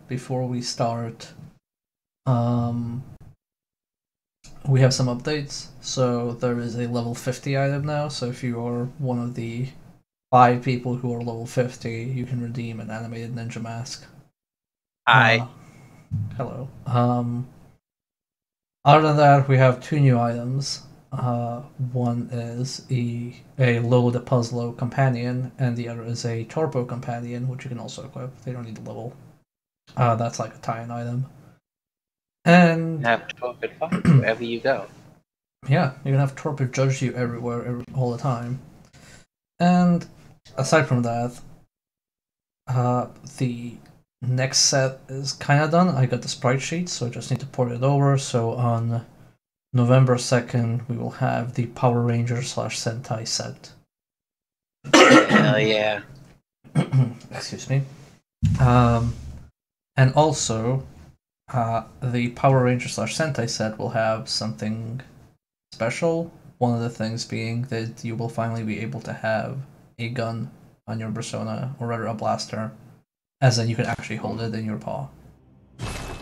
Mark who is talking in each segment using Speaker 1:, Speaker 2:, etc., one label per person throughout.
Speaker 1: before we start, um, we have some updates. So there is a level 50 item now. So if you are one of the 5 people who are level 50, you can redeem an animated ninja mask.
Speaker 2: Hi.
Speaker 1: Hello. Other than that, we have 2 new items. One is a Lolo the Puzzlo companion, and the other is a Torpo companion, which you can also equip. They don't need the level. That's like a tie-in item. And
Speaker 2: You have 12 good fights wherever you go.
Speaker 1: yeah, you can have Torpo judge you everywhere, all the time. And aside from that, the next set is kind of done. I got the sprite sheet, so I just need to port it over. So on November 2nd, we will have the Power Ranger slash Sentai set.
Speaker 2: Hell yeah.
Speaker 1: Excuse me. And also, the Power Ranger slash Sentai set will have something special. One of the things being that you will finally be able to have a gun on your persona, or rather a blaster, as in you can actually hold it in your paw,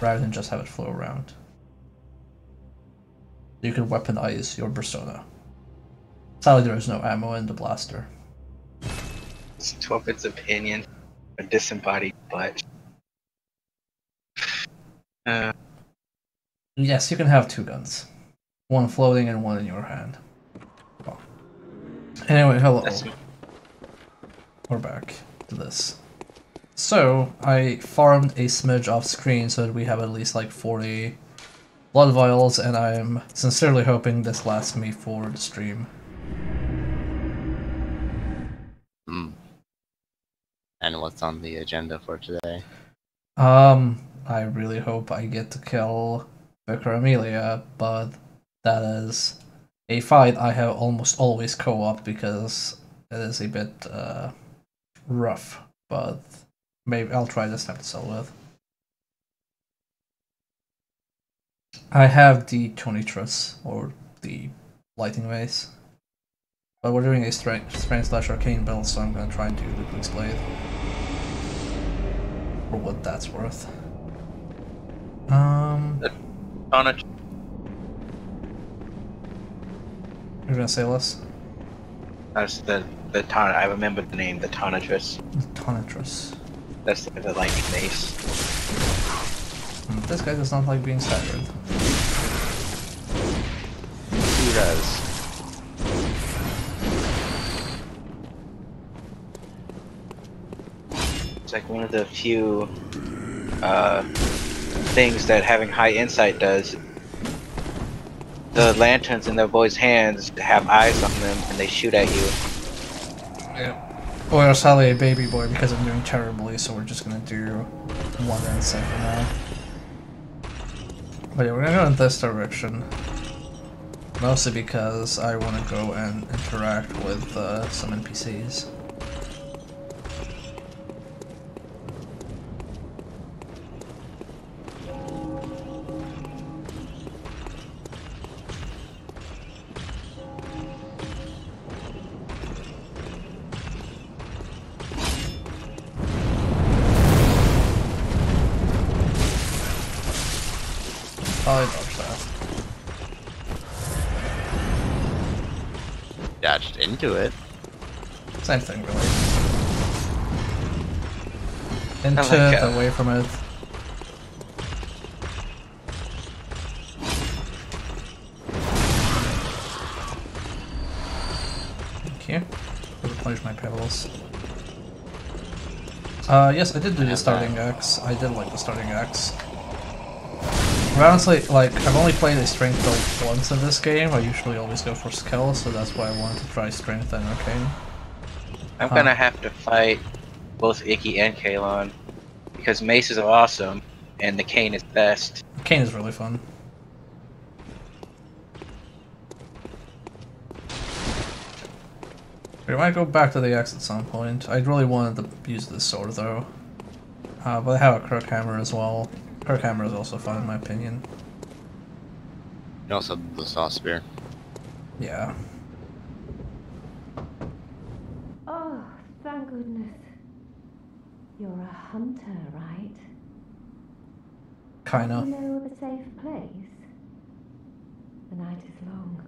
Speaker 1: rather than just have it flow around. You can weaponize your persona. Sadly, there is no ammo in the blaster.
Speaker 2: It's Torpid's opinion. A disembodied butt.
Speaker 1: Yes, you can have 2 guns. One floating and one in your hand. Oh. Anyway, hello. We're back to this. So, I farmed a smidge off screen so that we have at least like 40 blood vials, and I'm sincerely hoping this lasts me for the stream.
Speaker 3: And what's on the agenda for today?
Speaker 1: I really hope I get to kill Vicar Amelia, but that is a fight I have almost always co-op because it is a bit rough, but maybe I'll try this time to sell with. I have the Tonitrus, or the Lighting Vase, but we're doing a Strength/Arcane build, so I'm gonna try and do the Quick's Blade. For what that's worth. You're gonna say less?
Speaker 2: That's the I remember the name, the Tonitrus.
Speaker 1: Tonitrus.
Speaker 2: That's the lightning mace.
Speaker 1: This guy does not like being staggered.
Speaker 3: Who does?
Speaker 2: It's like one of the few things that having high insight does. The lanterns in the boys' hands have eyes on them and they shoot at you.
Speaker 1: Yeah. Well, sadly a baby boy because I'm doing terribly, so we're just gonna do 1 insight for now. But yeah, we're gonna go in this direction. Mostly because I want to go and interact with some NPCs. Probably dodge that.
Speaker 3: Dodged into it.
Speaker 1: Same thing, really. Into it, away from it. Thank you. Replenish my pebbles. Yes, I did do the starting axe. I did like the starting axe. But honestly, like, I've only played a strength build once in this game. I usually always go for skill, so that's why I wanted to try strength and arcane.
Speaker 2: I'm gonna have to fight both Icky and Kalon because maces are awesome and the cane is best.
Speaker 1: Cane is really fun. We might go back to the axe at some point. I really wanted to use this sword though. But I have a Kirk hammer as well. Kirk hammer is also fun in my opinion.
Speaker 3: And also the saw spear.
Speaker 1: Yeah.
Speaker 4: Oh, thank goodness. You're a hunter, right?
Speaker 1: Kinda.
Speaker 4: You know of a safe place? The night is long,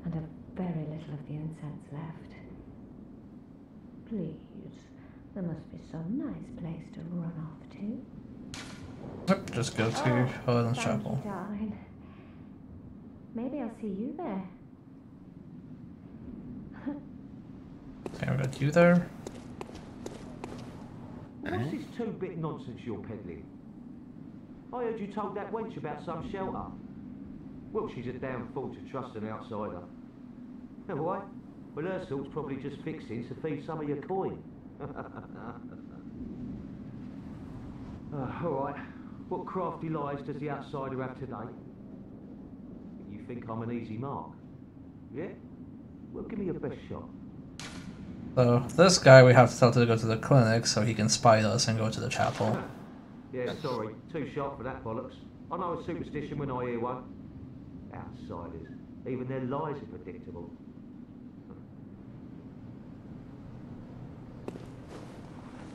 Speaker 4: and a very little of the incense left. Please, there must be some nice place to run off to.
Speaker 1: Yep, just go to Helen's
Speaker 4: thank
Speaker 1: Chapel.
Speaker 4: you, darling. Maybe I'll see you there.
Speaker 1: Okay, we got you there.
Speaker 5: What's this two-bit nonsense you're peddling? I heard you told that wench about some shelter. Well, she's a damn fool to trust an outsider. Know why? Well, her sort's probably just fixing to feed some of your coin. All right. What crafty lies does the outsider have today? You think I'm an easy mark? Yeah? Well, give me your best shot.
Speaker 1: So, this guy we have to tell to go to the clinic so he can spy us and go to the chapel.
Speaker 5: Yeah, sorry. Too sharp for that bollocks. I know a superstition when I hear one. Outsiders. Even their lies are predictable.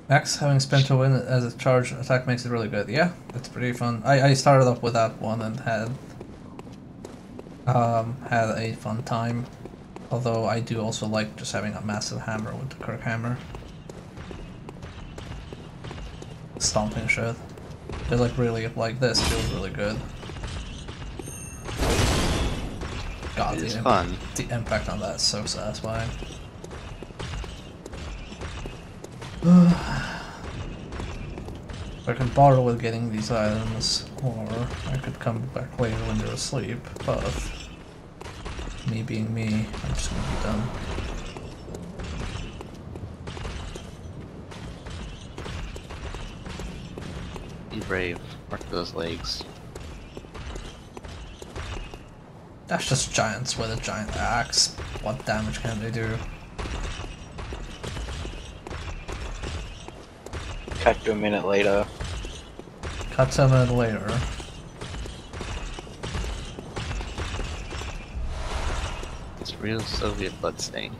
Speaker 1: Max, having spent a win as a charge attack makes it really good. Yeah, it's pretty fun. I started off with that one and had a fun time. Although I do also like just having a massive hammer with the Kirk hammer. Stomping shit. Just like really, like this feels really good. God,
Speaker 3: It's fun.
Speaker 1: The impact on that is so satisfying. I can bother with getting these items, or I could come back later when you're asleep, but me being me, I'm just gonna be done.
Speaker 3: Be brave. Work those legs.
Speaker 1: That's just giants with a giant axe. What damage can they do?
Speaker 2: Cut to a minute later.
Speaker 1: Cut to a minute later.
Speaker 3: It's real Soviet bloodstain.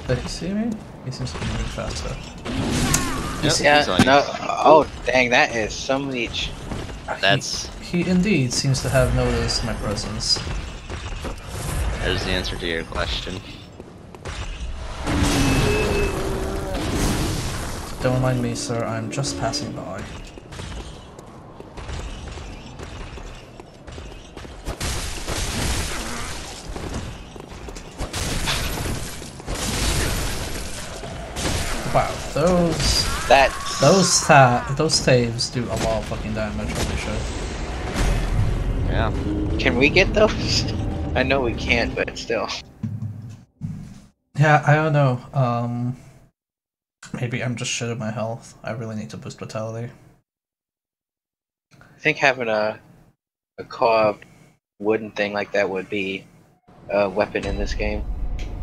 Speaker 1: Did he see me? He seems to be moving faster.
Speaker 3: Yep,
Speaker 2: Yeah,
Speaker 3: he's on you.
Speaker 2: no. Oh, dang, that is some leech.
Speaker 3: That's
Speaker 1: He indeed seems to have noticed my presence.
Speaker 3: there's the answer to your question.
Speaker 1: Don't mind me, sir, I'm just passing by. Wow, those staves do a lot of fucking damage, holy shit.
Speaker 3: Yeah.
Speaker 2: Can we get those? I know we can't, but still.
Speaker 1: Yeah, I don't know. Maybe I'm just shit at my health. I really need to boost vitality.
Speaker 2: I think having a carved wooden thing like that would be a weapon in this game.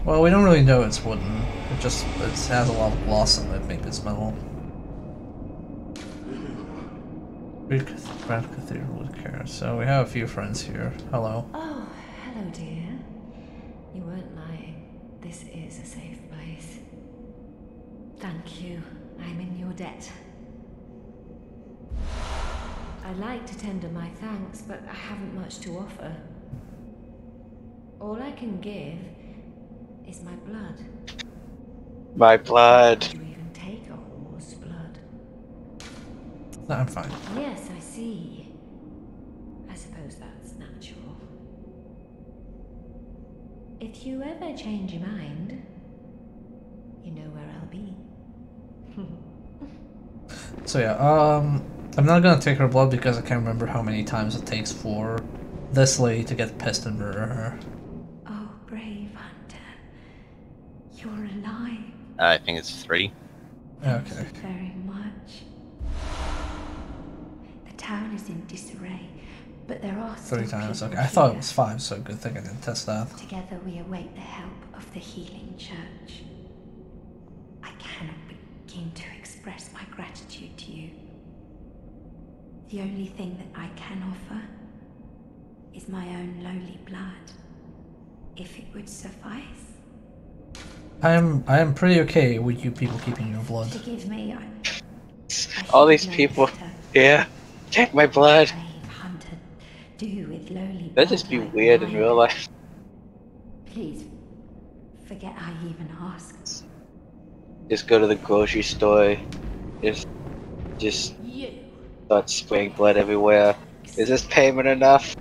Speaker 1: Well, we don't really know it's wooden. It has a lot of blossom that make it metal. Grand Cathedral with care. So we have a few friends here. Hello.
Speaker 4: Oh, hello, dear. You weren't lying. This is a safe place. Thank you. I'm in your debt. I'd like to tender my thanks, but I haven't much to offer. All I can give is my blood.
Speaker 2: My blood.
Speaker 4: Would you even take a horse's blood?
Speaker 1: No, I'm fine.
Speaker 4: Yes, I see. I suppose that's natural. If you ever change your mind, you know where I'll be.
Speaker 1: So yeah, I'm not gonna take her blood because I can't remember how many times it takes for this lady to get pissed and murder her.
Speaker 4: Oh, brave hunter. You're alive.
Speaker 3: I think it's 3.
Speaker 1: Okay.
Speaker 4: Thank you very much. The town is in disarray, but there are still
Speaker 1: 3 times,
Speaker 4: people
Speaker 1: okay. I thought it
Speaker 4: here.
Speaker 1: was 5, so good thing I didn't test that.
Speaker 4: Together we await the help of the healing church. I cannot begin to express my gratitude to you. The only thing that I can offer is my own lowly blood, if it would suffice.
Speaker 1: I am pretty okay with you people keeping your blood.
Speaker 4: Forgive me, I
Speaker 2: All
Speaker 4: should
Speaker 2: these
Speaker 4: have known
Speaker 2: people.
Speaker 4: better.
Speaker 2: Yeah. Take my blood.
Speaker 4: Brave hunter, do with lowly
Speaker 2: That'd just be
Speaker 4: blood like
Speaker 2: weird in
Speaker 4: mine.
Speaker 2: real life.
Speaker 4: Please, forget I even asked.
Speaker 2: Just go to the grocery store. Just start spraying blood everywhere. Is this payment enough?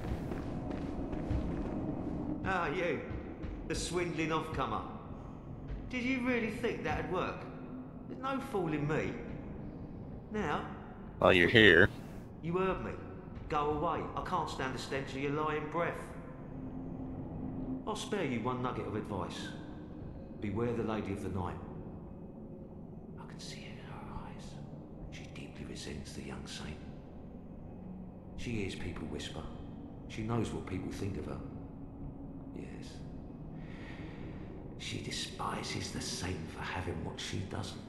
Speaker 5: Ah, you. The swindling off-comer. Did you really think that'd work? There's no fooling me. Now,
Speaker 3: While you're here,
Speaker 5: you heard me. Go away. I can't stand the stench of your lying breath. I'll spare you one nugget of advice. Beware the Lady of the Night. I can see it in her eyes. She deeply resents the young saint. She hears people whisper. She knows what people think of her. Yes. She despises the saint for having what she doesn't.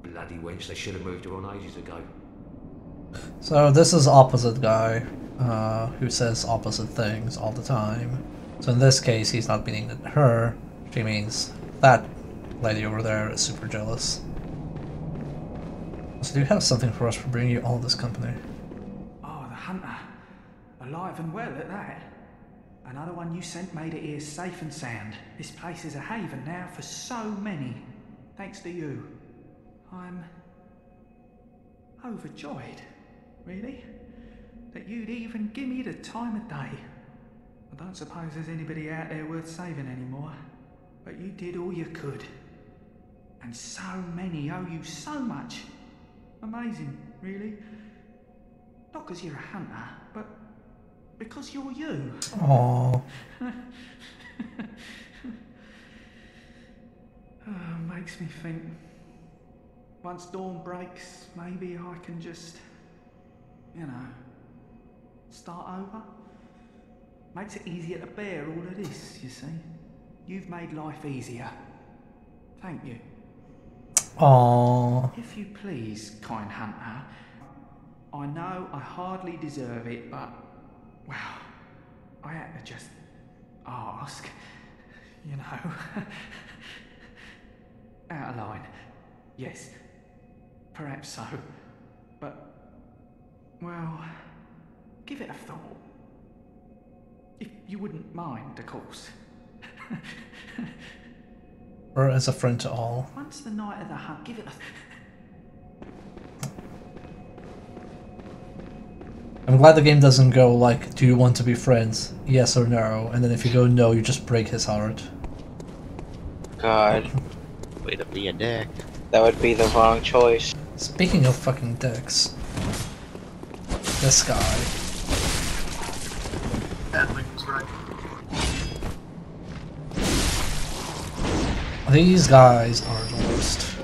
Speaker 5: Bloody wench, they should have moved her on ages ago.
Speaker 1: So this is opposite guy, who says opposite things all the time. So in this case, he's not meaning that her, she means that lady over there is super jealous. So do you have something for us for bringing you all this company?
Speaker 6: Oh, the hunter. Alive and well at that. Another one you sent made it here safe and sound. This place is a haven now for so many. Thanks to you. I'm overjoyed, really, that you'd even give me the time of day. I don't suppose there's anybody out there worth saving anymore, but you did all you could. And so many owe you so much. Amazing, really. Not because you're a hunter, but because you're you.
Speaker 1: Aww.
Speaker 6: Makes me think. Once dawn breaks, maybe I can just, you know, start over. Makes it easier to bear all of this, you see. You've made life easier. Thank you.
Speaker 1: Aww.
Speaker 6: If you please, kind hunter, I know I hardly deserve it, but, well, I had to just ask, you know. Out of line, yes, perhaps so, but, well, give it a thought. If you wouldn't mind, of course.
Speaker 1: Or as a friend to all.
Speaker 6: Once the night of the hunt, give it a
Speaker 1: I'm glad the game doesn't go like, do you want to be friends? Yes or no? And then if you go no, you just break his heart.
Speaker 2: God,
Speaker 3: way to be a dick.
Speaker 2: that would be the wrong choice.
Speaker 1: Speaking of fucking dicks. This guy.
Speaker 7: Adling's right.
Speaker 1: These guys are the worst.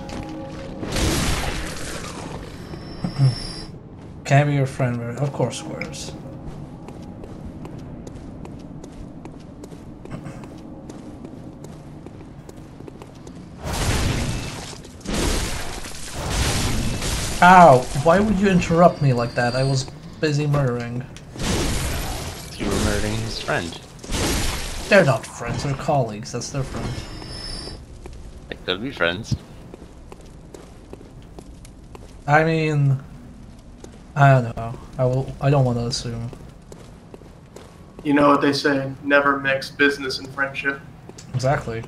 Speaker 1: Can I be your friend? Of course, squares. Ow! Why would you interrupt me like that? I was busy murdering.
Speaker 3: You were murdering his friend.
Speaker 1: They're not friends, they're colleagues, that's different.
Speaker 3: They could be friends.
Speaker 1: I mean... I don't know. I don't want to assume.
Speaker 7: You know what they say, never mix business and friendship.
Speaker 1: Exactly.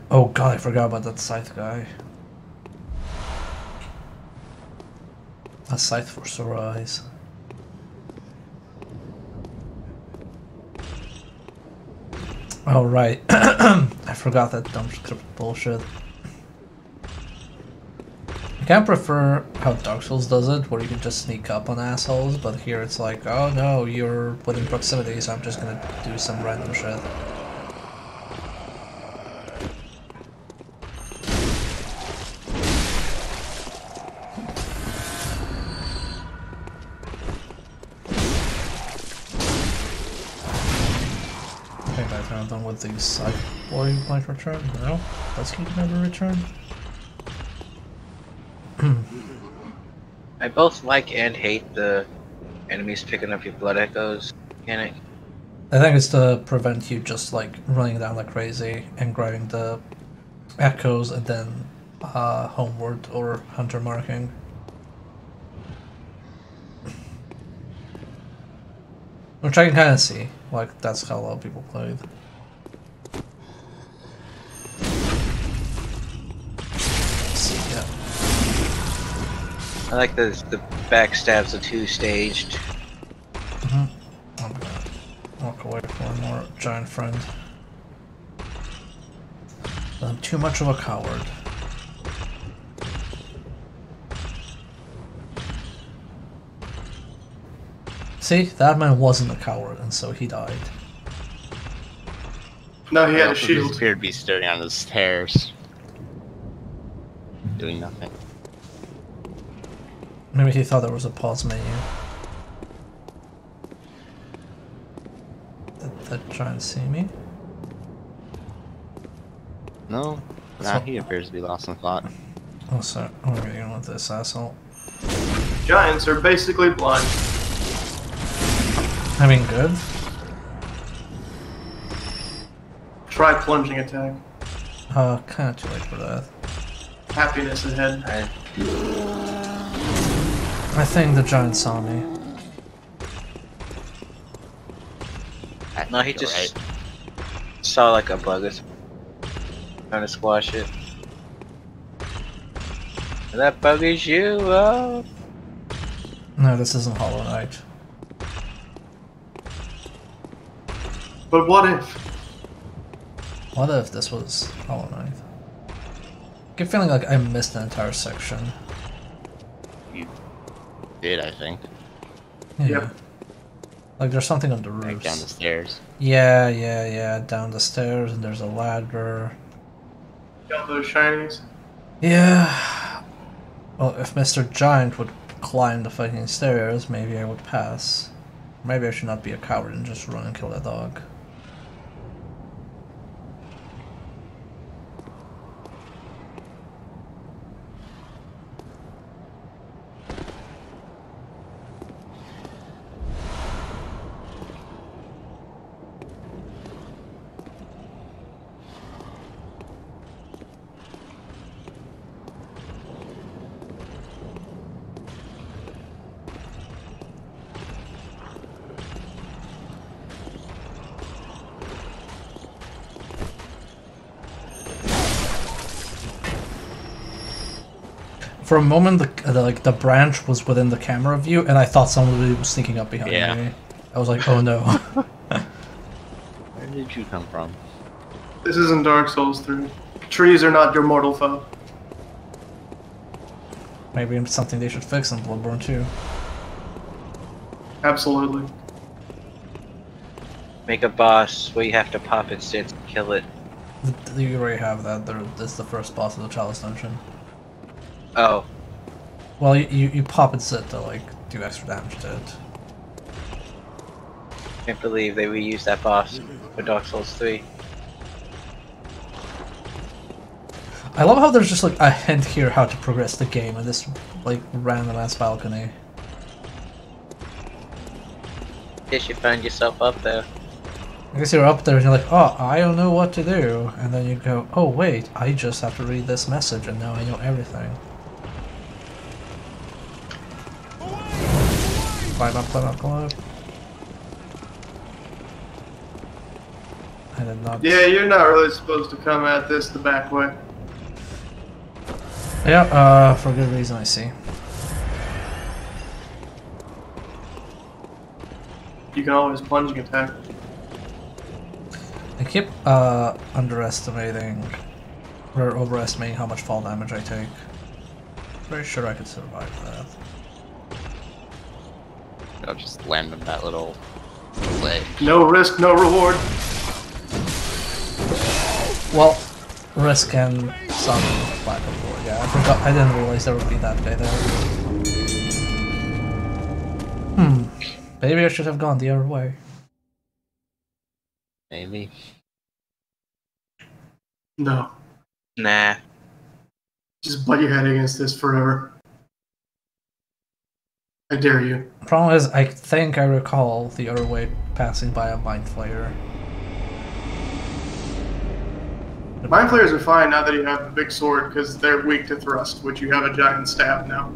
Speaker 1: Oh god, I forgot about that scythe guy. A scythe for sore eyes. Oh right, I forgot that dumb script bullshit. I kind of prefer how Dark Souls does it, where you can just sneak up on assholes, but here it's like, oh no, you're within proximity, so I'm just gonna do some random shit. I'm done with these side boy might return. No? Does he never return?
Speaker 2: I both like and hate the enemies picking up your blood echoes mechanic.
Speaker 1: I think it's to prevent you just like running down like crazy and grabbing the echoes and then homeward or hunter marking. Which I can kind of see, like that's how a lot of people played. Let's see, yeah.
Speaker 2: I like the backstabs are two-staged.
Speaker 1: I'm gonna walk away from more giant friend. I'm too much of a coward. See, that man wasn't a coward, and so he died.
Speaker 7: No, he had a shield.
Speaker 3: He appeared to be standing on the stairs, doing nothing.
Speaker 1: Maybe he thought there was a pause menu. Did that giant see me?
Speaker 3: No, nah, he appears to be lost in thought.
Speaker 1: Oh, sorry. I'm getting with this asshole.
Speaker 7: Giants are basically blind.
Speaker 1: I mean, good.
Speaker 7: Try plunging attack.
Speaker 1: Kind of too late for that.
Speaker 7: Happiness ahead.
Speaker 1: I think the giant saw me.
Speaker 2: No, he just saw like a bug trying to squash it. And that bug is you. Oh.
Speaker 1: No, this isn't Hollow Knight.
Speaker 7: But what if?
Speaker 1: What if this was Hollow Knight? I keep feeling like I missed an entire section.
Speaker 3: You did, I think.
Speaker 1: Yeah.
Speaker 7: Yep.
Speaker 1: Like there's something on the roof.
Speaker 3: Like down the stairs.
Speaker 1: Yeah, down the stairs, and there's a ladder.
Speaker 7: Got those shinies.
Speaker 1: Yeah. Well, if Mr. Giant would climb the fucking stairs, maybe I would pass. Maybe I should not be a coward and just run and kill that dog. For a moment, the branch was within the camera view, and I thought someone was sneaking up behind me. I was like, oh no.
Speaker 3: Where did you come from?
Speaker 7: This isn't Dark Souls 3. Trees are not your mortal foe.
Speaker 1: Maybe it's something they should fix in Bloodborne too.
Speaker 7: Absolutely.
Speaker 2: Make a boss where you have to pop its sits and kill it.
Speaker 1: You already have that. This is the first boss of the Chalice Dungeon.
Speaker 2: Oh.
Speaker 1: Well, you pop its sit to like do extra damage to it.
Speaker 2: Can't believe they reused that boss for Dark Souls 3.
Speaker 1: I love how there's just like a hint here how to progress the game in this like random ass balcony.
Speaker 2: Guess you find yourself up there.
Speaker 1: I guess you're up there and you're like, oh, I don't know what to do, and then you go, oh wait, I just have to read this message and now I know everything. Climb up, climb up, climb up. I did not.
Speaker 7: Yeah, you're not really supposed to come at this the back way.
Speaker 1: Yeah, for good reason, I see.
Speaker 7: You can always plunging attack.
Speaker 1: I keep underestimating or overestimating how much fall damage I take. Pretty sure I could survive that.
Speaker 3: I'll just land on that little ledge.
Speaker 7: No risk, no reward.
Speaker 1: Well, risk and some lack of reward. Yeah, I forgot. I didn't realize there would be that guy there. Maybe I should have gone the other way.
Speaker 3: Maybe.
Speaker 7: No.
Speaker 2: Nah.
Speaker 7: Just butt your head against this forever. I dare you.
Speaker 1: Problem is, I think I recall the other way passing by a mind flayer.
Speaker 7: Mind flayers are fine now that you have the big sword because they're weak to thrust, which you have a giant staff now.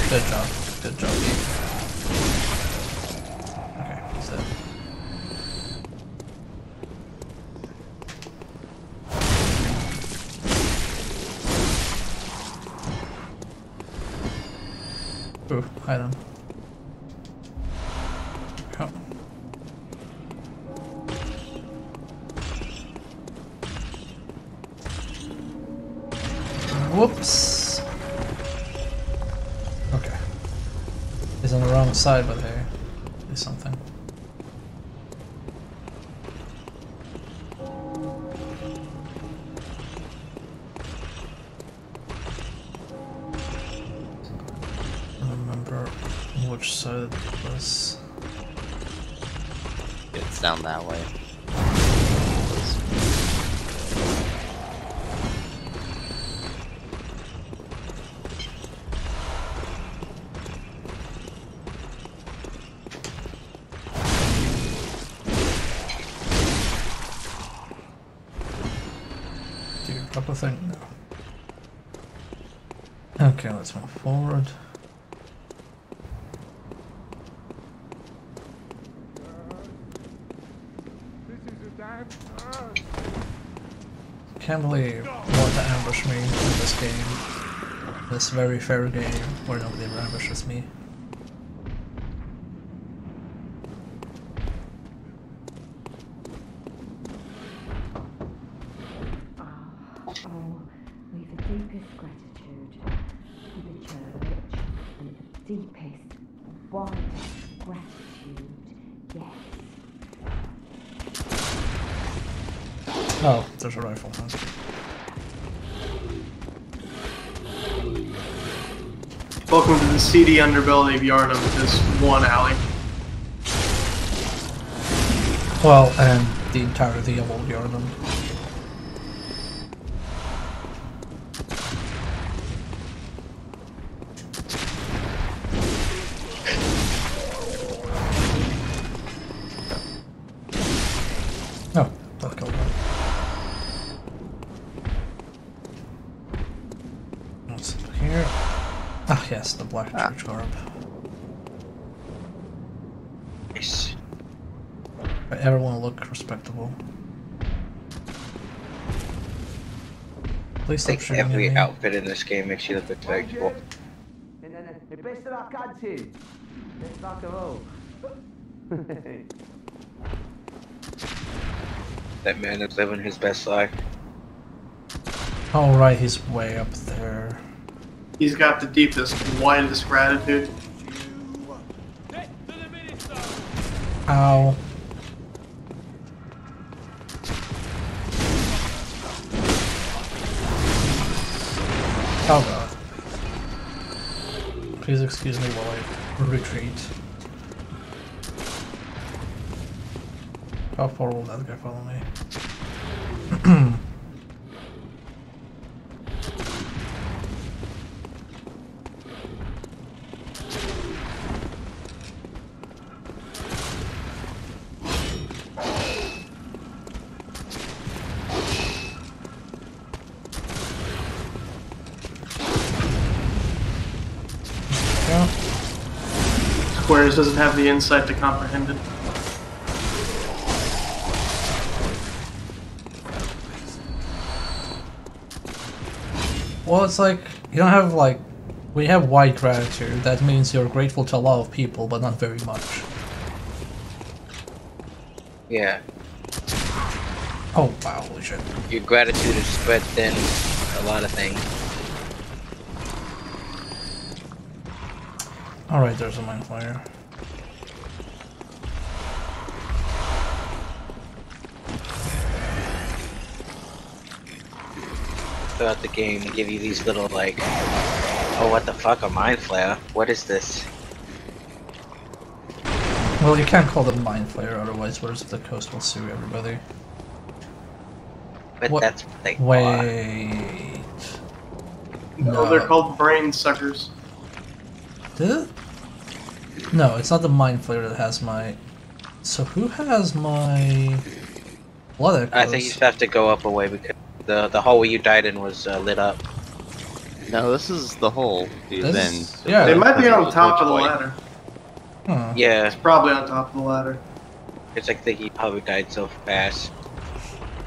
Speaker 1: Good job. Good job. Okay, he's dead. Ooh, item. Oh. Whoops. Okay. He's on the wrong side, but hey, do something. Which side it was?
Speaker 3: It's down that way.
Speaker 1: Do you drop a thing? No. Okay, let's move forward. Can't believe what to ambush me in this game. This very fair game where nobody ever ambushes me.
Speaker 4: Oh, we've the deepest gratitude to the church and the deepest, widest gratitude, yes.
Speaker 1: Oh, there's a rifle, huh?
Speaker 7: Welcome to the seedy underbelly of Yharnam, this one alley.
Speaker 1: Well, and the entirety of old Yharnam. Oh, that killed one. What's up here? Ah, yes, the black church garb.
Speaker 2: Nice.
Speaker 1: But everyone look respectable. Please
Speaker 2: I
Speaker 1: stop
Speaker 2: think
Speaker 1: shooting
Speaker 2: every
Speaker 1: at me.
Speaker 2: outfit in this game makes you look respectable.
Speaker 5: The best of our country. Let's rock and roll.
Speaker 2: That man is living his best life.
Speaker 1: Oh right, he's way up there.
Speaker 7: He's got the deepest, widest gratitude.
Speaker 1: Ow. Oh god. Please excuse me while I retreat. How far will that guy follow me? Yeah.
Speaker 7: Squares doesn't have the insight to comprehend it.
Speaker 1: Well, it's like, you don't have like, when you have wide gratitude, that means you're grateful to a lot of people, but not very much.
Speaker 2: Yeah.
Speaker 1: Oh wow, holy shit.
Speaker 2: Your gratitude is spread thin a lot of things.
Speaker 1: Alright, there's a mind flyer.
Speaker 2: Throughout the game, they give you these little, like, oh, what the fuck, a mind flare? What is this?
Speaker 1: Well, you can't call them mind flare, otherwise Wizards of the Coast will sue everybody.
Speaker 2: But
Speaker 1: What?
Speaker 2: that's what they are.
Speaker 1: Wait.
Speaker 7: No, they're called brain suckers.
Speaker 1: Did it? No, it's not the mind flayer that has my... So who has my... Blood echoes?
Speaker 2: I think you just have to go up a way because the hallway you died in was lit up.
Speaker 3: No, this is the hole he's
Speaker 1: This-
Speaker 3: in.
Speaker 1: yeah.
Speaker 7: They might be on top of the
Speaker 3: Which way?
Speaker 7: ladder.
Speaker 1: Huh.
Speaker 2: Yeah,
Speaker 7: It's probably on top of the ladder.
Speaker 2: it's like he probably died so fast.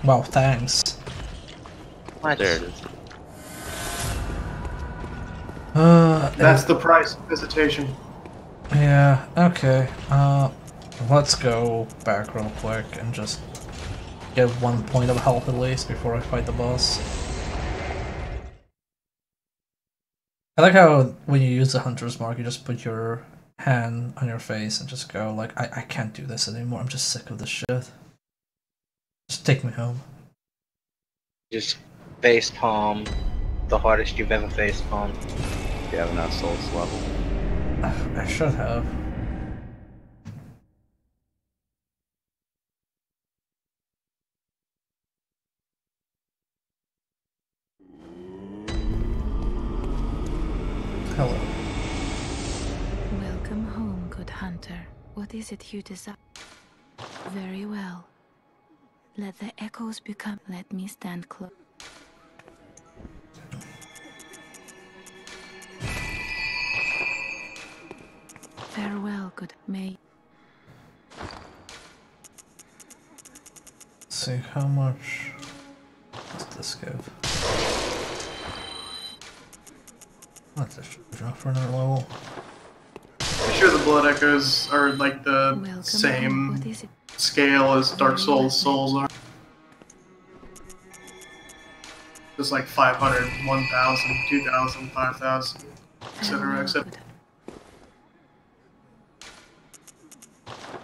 Speaker 1: Wow, thanks.
Speaker 2: What?
Speaker 3: There it is.
Speaker 7: That's the price of visitation.
Speaker 1: Yeah, okay. Let's go back real quick and just get 1 point of health at least before I fight the boss. I like how when you use the Hunter's Mark, you just put your hand on your face and just go like, I can't do this anymore, I'm just sick of this shit. Just take me home.
Speaker 2: Just face palm, the hardest you've ever face palmed.
Speaker 3: You have enough souls level.
Speaker 1: I should have. Hello.
Speaker 4: Welcome home, good hunter. What is it you desire? Very well. Let the echoes become. Let me stand close. Farewell, good May.
Speaker 1: Let's see how much does this give. That's enough for another level.
Speaker 7: I'm sure the blood echoes are like the
Speaker 4: Welcome home.
Speaker 7: same
Speaker 4: What is it?
Speaker 7: scale as Dark Souls souls are. Just like 500, 1,000, 2,000, 5,000, etc.
Speaker 4: Farewell,
Speaker 7: etc.
Speaker 4: good-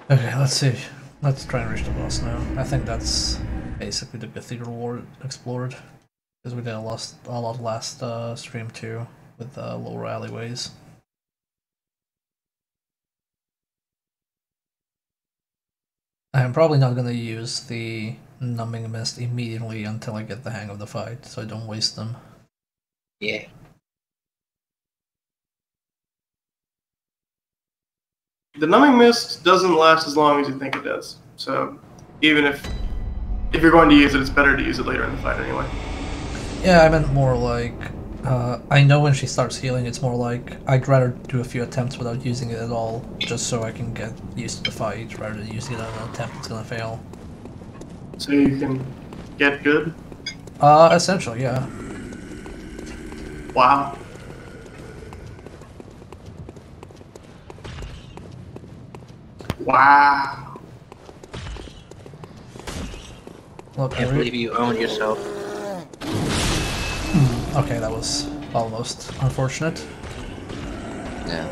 Speaker 1: Okay, let's see. Let's try and reach the boss now. I think that's basically the Cathedral Ward explored. Because we did a lot last stream too, with lower alleyways. I'm probably not gonna use the numbing mist immediately until I get the hang of the fight, so I don't waste them.
Speaker 2: Yeah.
Speaker 7: The numbing mist doesn't last as long as you think it does. So even if you're going to use it, it's better to use it later in the fight anyway.
Speaker 1: Yeah, I meant more like, I know when she starts healing, it's more like, I'd rather do a few attempts without using it at all, just so I can get used to the fight, rather than using it on an attempt that's gonna fail.
Speaker 7: So you can get good.
Speaker 1: Essentially, yeah.
Speaker 7: Wow. Wow.
Speaker 1: Look,
Speaker 2: Can't believe you owned yourself.
Speaker 1: Okay, that was almost unfortunate.
Speaker 3: Yeah.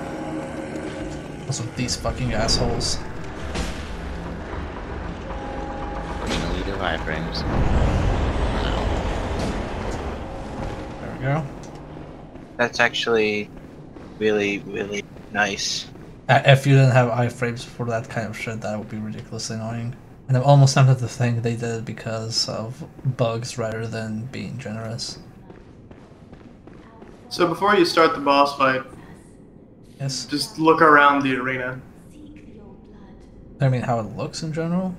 Speaker 1: Also, these fucking assholes.
Speaker 3: I'm gonna lead the wireframes.
Speaker 1: There we go.
Speaker 2: That's actually really, really nice.
Speaker 1: If you didn't have iframes for that kind of shit, that would be ridiculously annoying. And I'm almost tempted to think they did it because of bugs rather than being generous.
Speaker 7: So before you start the boss fight,
Speaker 1: Yes.
Speaker 7: just look around the arena.
Speaker 1: I mean, how it looks in general.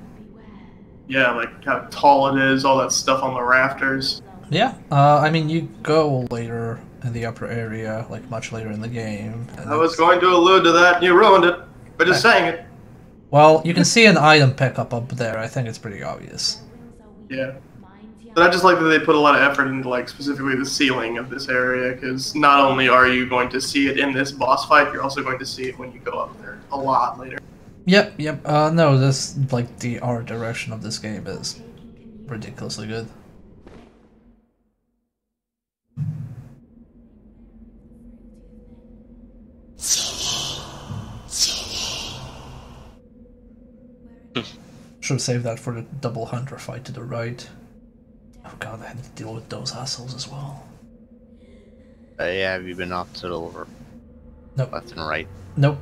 Speaker 7: Yeah, like how tall it is, all that stuff on the rafters.
Speaker 1: Yeah. I mean, you go later in the upper area, like much later in the game. And
Speaker 7: I was going to allude to that and you ruined it by just saying it.
Speaker 1: Well, you can see an item pickup up there. I think it's pretty obvious.
Speaker 7: Yeah. But I just like that they put a lot of effort into like specifically the ceiling of this area, because not only are you going to see it in this boss fight, you're also going to see it when you go up there a lot later.
Speaker 1: Yep. No, this, like, the art direction of this game is ridiculously good. Should have saved that for the double hunter fight to the right. Oh god, I had to deal with those assholes as well.
Speaker 3: Yeah, have you been off to the
Speaker 1: Nope.
Speaker 3: left and right?
Speaker 1: Nope.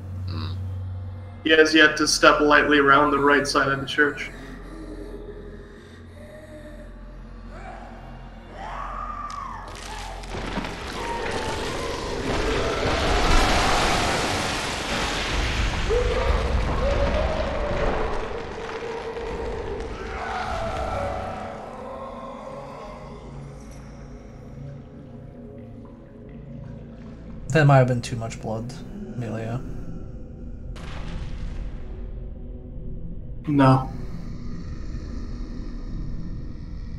Speaker 7: He has yet to step lightly around the right side of the church.
Speaker 1: That might have been too much blood, Amelia.
Speaker 7: No.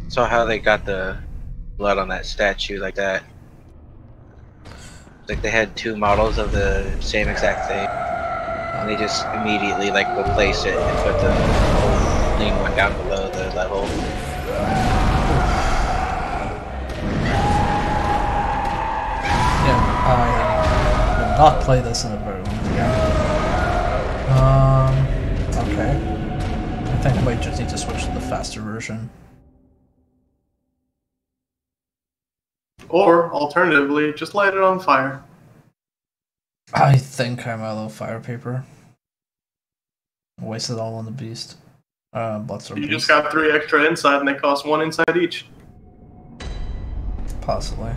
Speaker 2: So how they got the blood on that statue like that? Like they had two models of the same exact thing, and they just immediately like replace it and put the whole thing went down below the level.
Speaker 1: Yeah, I will not play this in a very long time. Okay. I think I might just need to switch to the faster version.
Speaker 7: Or, alternatively, just light it on fire.
Speaker 1: I think I'm out of fire paper. Wasted all on the beast. Bloodstone
Speaker 7: You
Speaker 1: beast.
Speaker 7: just got 3 extra inside and they cost 1 inside each.
Speaker 1: Possibly.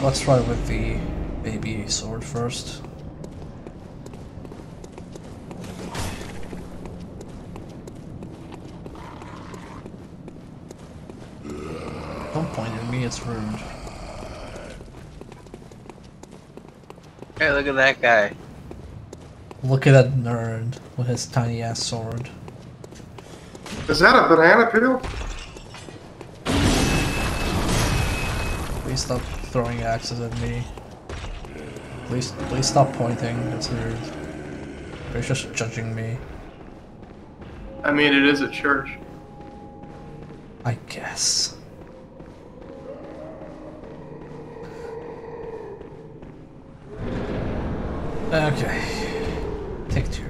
Speaker 1: Let's try with the baby sword first. Don't point at me, it's rude.
Speaker 2: Hey, look at that guy.
Speaker 1: Look at that nerd with his tiny ass sword.
Speaker 7: Is that a banana peel?
Speaker 1: Please stop throwing axes at me. Please stop pointing, that's rude. You're just judging me.
Speaker 7: I mean, it is a church.
Speaker 1: I guess. Okay. Take 2.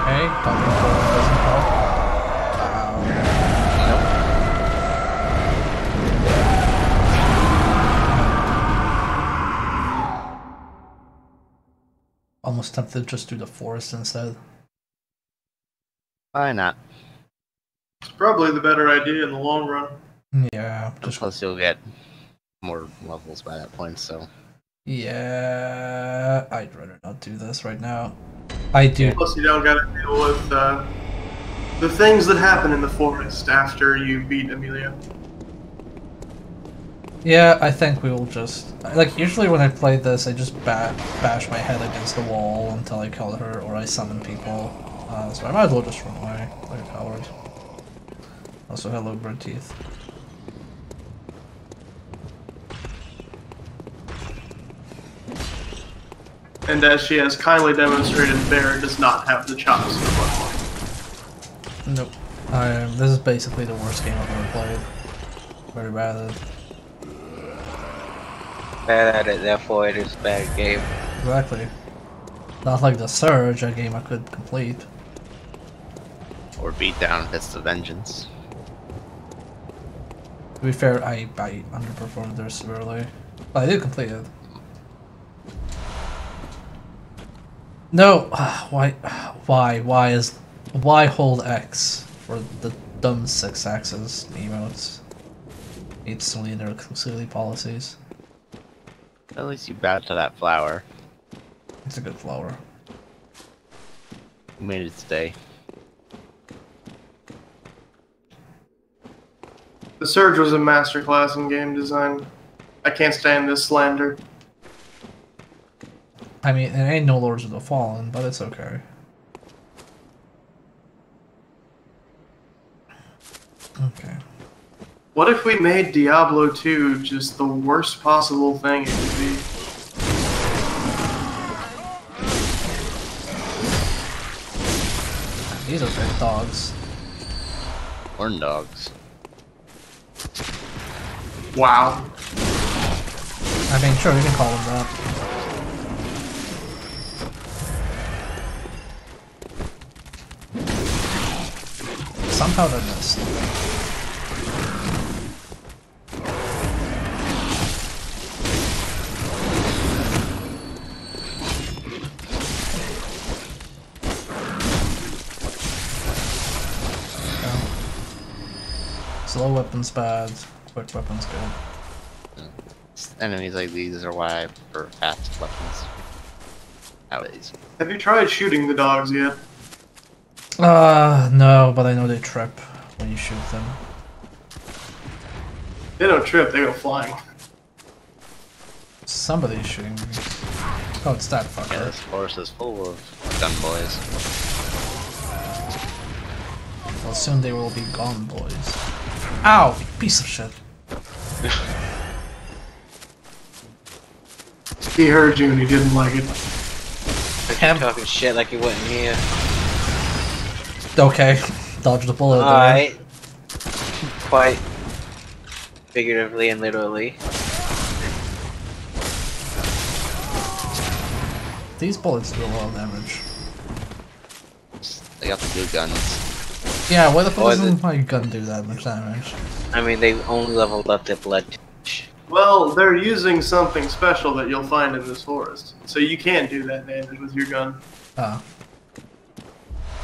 Speaker 1: Okay, talking forward doesn't help. Almost tempted to just do the forest instead.
Speaker 3: Why not?
Speaker 7: It's probably the better idea in the long run.
Speaker 1: Yeah, just
Speaker 3: Plus you'll get more levels by that point, so...
Speaker 1: yeah, I'd rather not do this right now. I do.
Speaker 7: Plus, you don't gotta deal with the things that happen in the forest after you beat Amelia.
Speaker 1: Yeah, I think we will just like usually when I play this, I just bash my head against the wall until I kill her or I summon people. So I might as well just run away like a coward. Also, hello, bird teeth.
Speaker 7: And as she has kindly demonstrated, Bear does not have the chops for Bloodborne.
Speaker 1: Nope. This is basically the worst game I've ever played. Very bad at it.
Speaker 2: Bad at it, therefore it is a bad game.
Speaker 1: Exactly. Not like the Surge, a game I could complete.
Speaker 3: Or beat down Fist of Vengeance.
Speaker 1: To be fair, I underperformed there severely. But I did complete it. No! Why hold X for the dumb 6-axis emotes? Need so many their silly policies.
Speaker 3: At least you bowed to that flower.
Speaker 1: It's a good flower.
Speaker 3: You made it stay.
Speaker 7: The Surge was a masterclass in game design. I can't stand this slander.
Speaker 1: I mean, it ain't no Lords of the Fallen, but it's okay. Okay.
Speaker 7: What if we made Diablo 2 just the worst possible thing it could be?
Speaker 1: These are big dogs.
Speaker 3: Horn dogs.
Speaker 7: Wow.
Speaker 1: I mean, sure, you can call them that. Somehow they're missed. Slow weapons bad, quick weapons good.
Speaker 3: Enemies like these are why I prefer fast weapons. nowadays.
Speaker 7: Have you tried shooting the dogs yet?
Speaker 1: No, but I know they trip when you shoot them.
Speaker 7: They don't trip, they go flying.
Speaker 1: Somebody's shooting me. Oh, it's that fucker.
Speaker 3: Yeah, this forest is full of gun boys.
Speaker 1: Well, soon they will be gone, boys. Ow! You piece of shit.
Speaker 7: He heard you and he didn't like it.
Speaker 2: Like you're talking shit like you wasn't here.
Speaker 1: Okay, dodge the bullet.
Speaker 2: Alright. Quite figuratively and literally.
Speaker 1: These bullets do a lot of damage.
Speaker 3: They got the blue guns.
Speaker 1: Yeah, why the fuck doesn't my gun do that much damage?
Speaker 2: I mean, they only leveled up their blood.
Speaker 7: Well, they're using something special that you'll find in this forest. So you can't do that damage with your gun.
Speaker 1: Ah.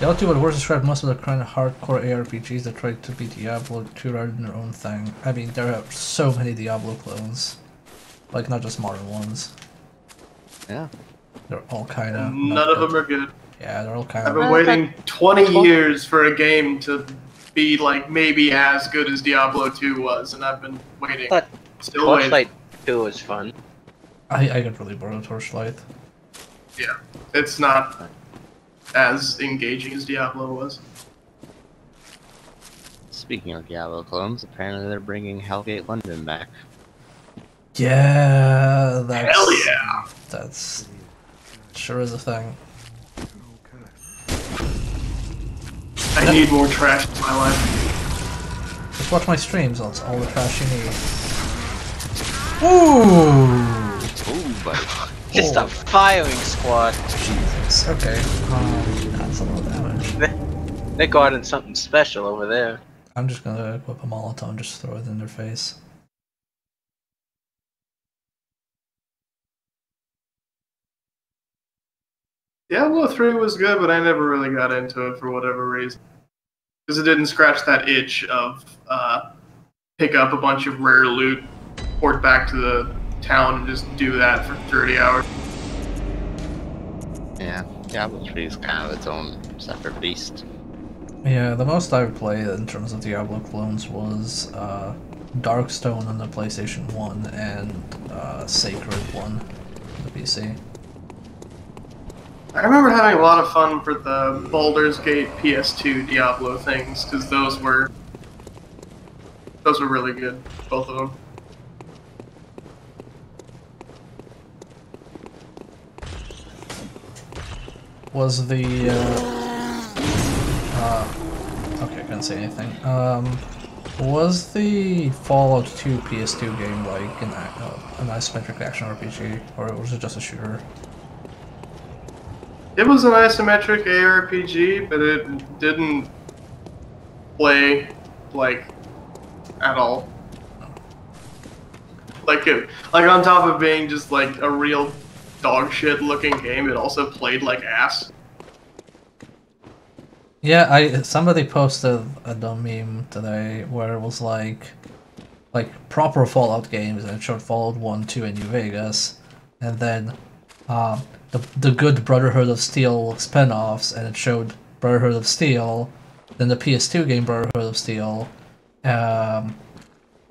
Speaker 1: The other two would worse describe most of the kind of hardcore ARPGs that try to be Diablo 2 rather than their own thing. I mean, there are so many Diablo clones. Like, not just modern ones.
Speaker 3: Yeah.
Speaker 1: They're all kind of...
Speaker 7: None of them are good.
Speaker 1: Yeah, they're all kind
Speaker 7: I've
Speaker 1: of...
Speaker 7: been waiting 20 years for a game to be, like, maybe as good as Diablo 2 was, and I've been waiting.
Speaker 2: But
Speaker 7: Still waiting.
Speaker 2: Torchlight 2 was fun.
Speaker 1: I got really bored of Torchlight.
Speaker 7: Yeah, it's not as engaging as Diablo was.
Speaker 3: Speaking of Diablo clones, apparently they're bringing Hellgate London back.
Speaker 1: Yeah, that's...
Speaker 7: Hell yeah!
Speaker 1: That's... Sure is a thing.
Speaker 7: I need more trash in my life.
Speaker 1: Just watch my streams, that's all the trash you need. Ooh!
Speaker 3: Ooh, buddy.
Speaker 2: Just a firing squad.
Speaker 1: Jesus, okay. That's a lot of damage.
Speaker 2: They're guarding something special over there.
Speaker 1: I'm just gonna equip a Molotov and just throw it in their face.
Speaker 7: Diablo 3 was good, but I never really got into it for whatever reason. Because it didn't scratch that itch of pick up a bunch of rare loot, port back to the town, and just do that for 30 hours.
Speaker 3: Yeah, Diablo 3 is kind of its own separate beast.
Speaker 1: Yeah, the most I've played in terms of Diablo clones was Darkstone on the PlayStation 1 and Sacred 1 on the PC.
Speaker 7: I remember having a lot of fun for the Baldur's Gate PS2 Diablo things, because those were really good, both of them.
Speaker 1: Was the okay, I can't say anything. Was the Fallout 2 PS2 game like an isometric action RPG, or was it just a shooter?
Speaker 7: It was an isometric ARPG, but it didn't play like at all. Like on top of being just like a real dog shit looking game, it also played like ass.
Speaker 1: Yeah, somebody posted a dumb meme today where it was like proper Fallout games, and it showed Fallout 1, 2, and New Vegas, and then the good Brotherhood of Steel spin-offs, and it showed Brotherhood of Steel, then the PS2 game Brotherhood of Steel. I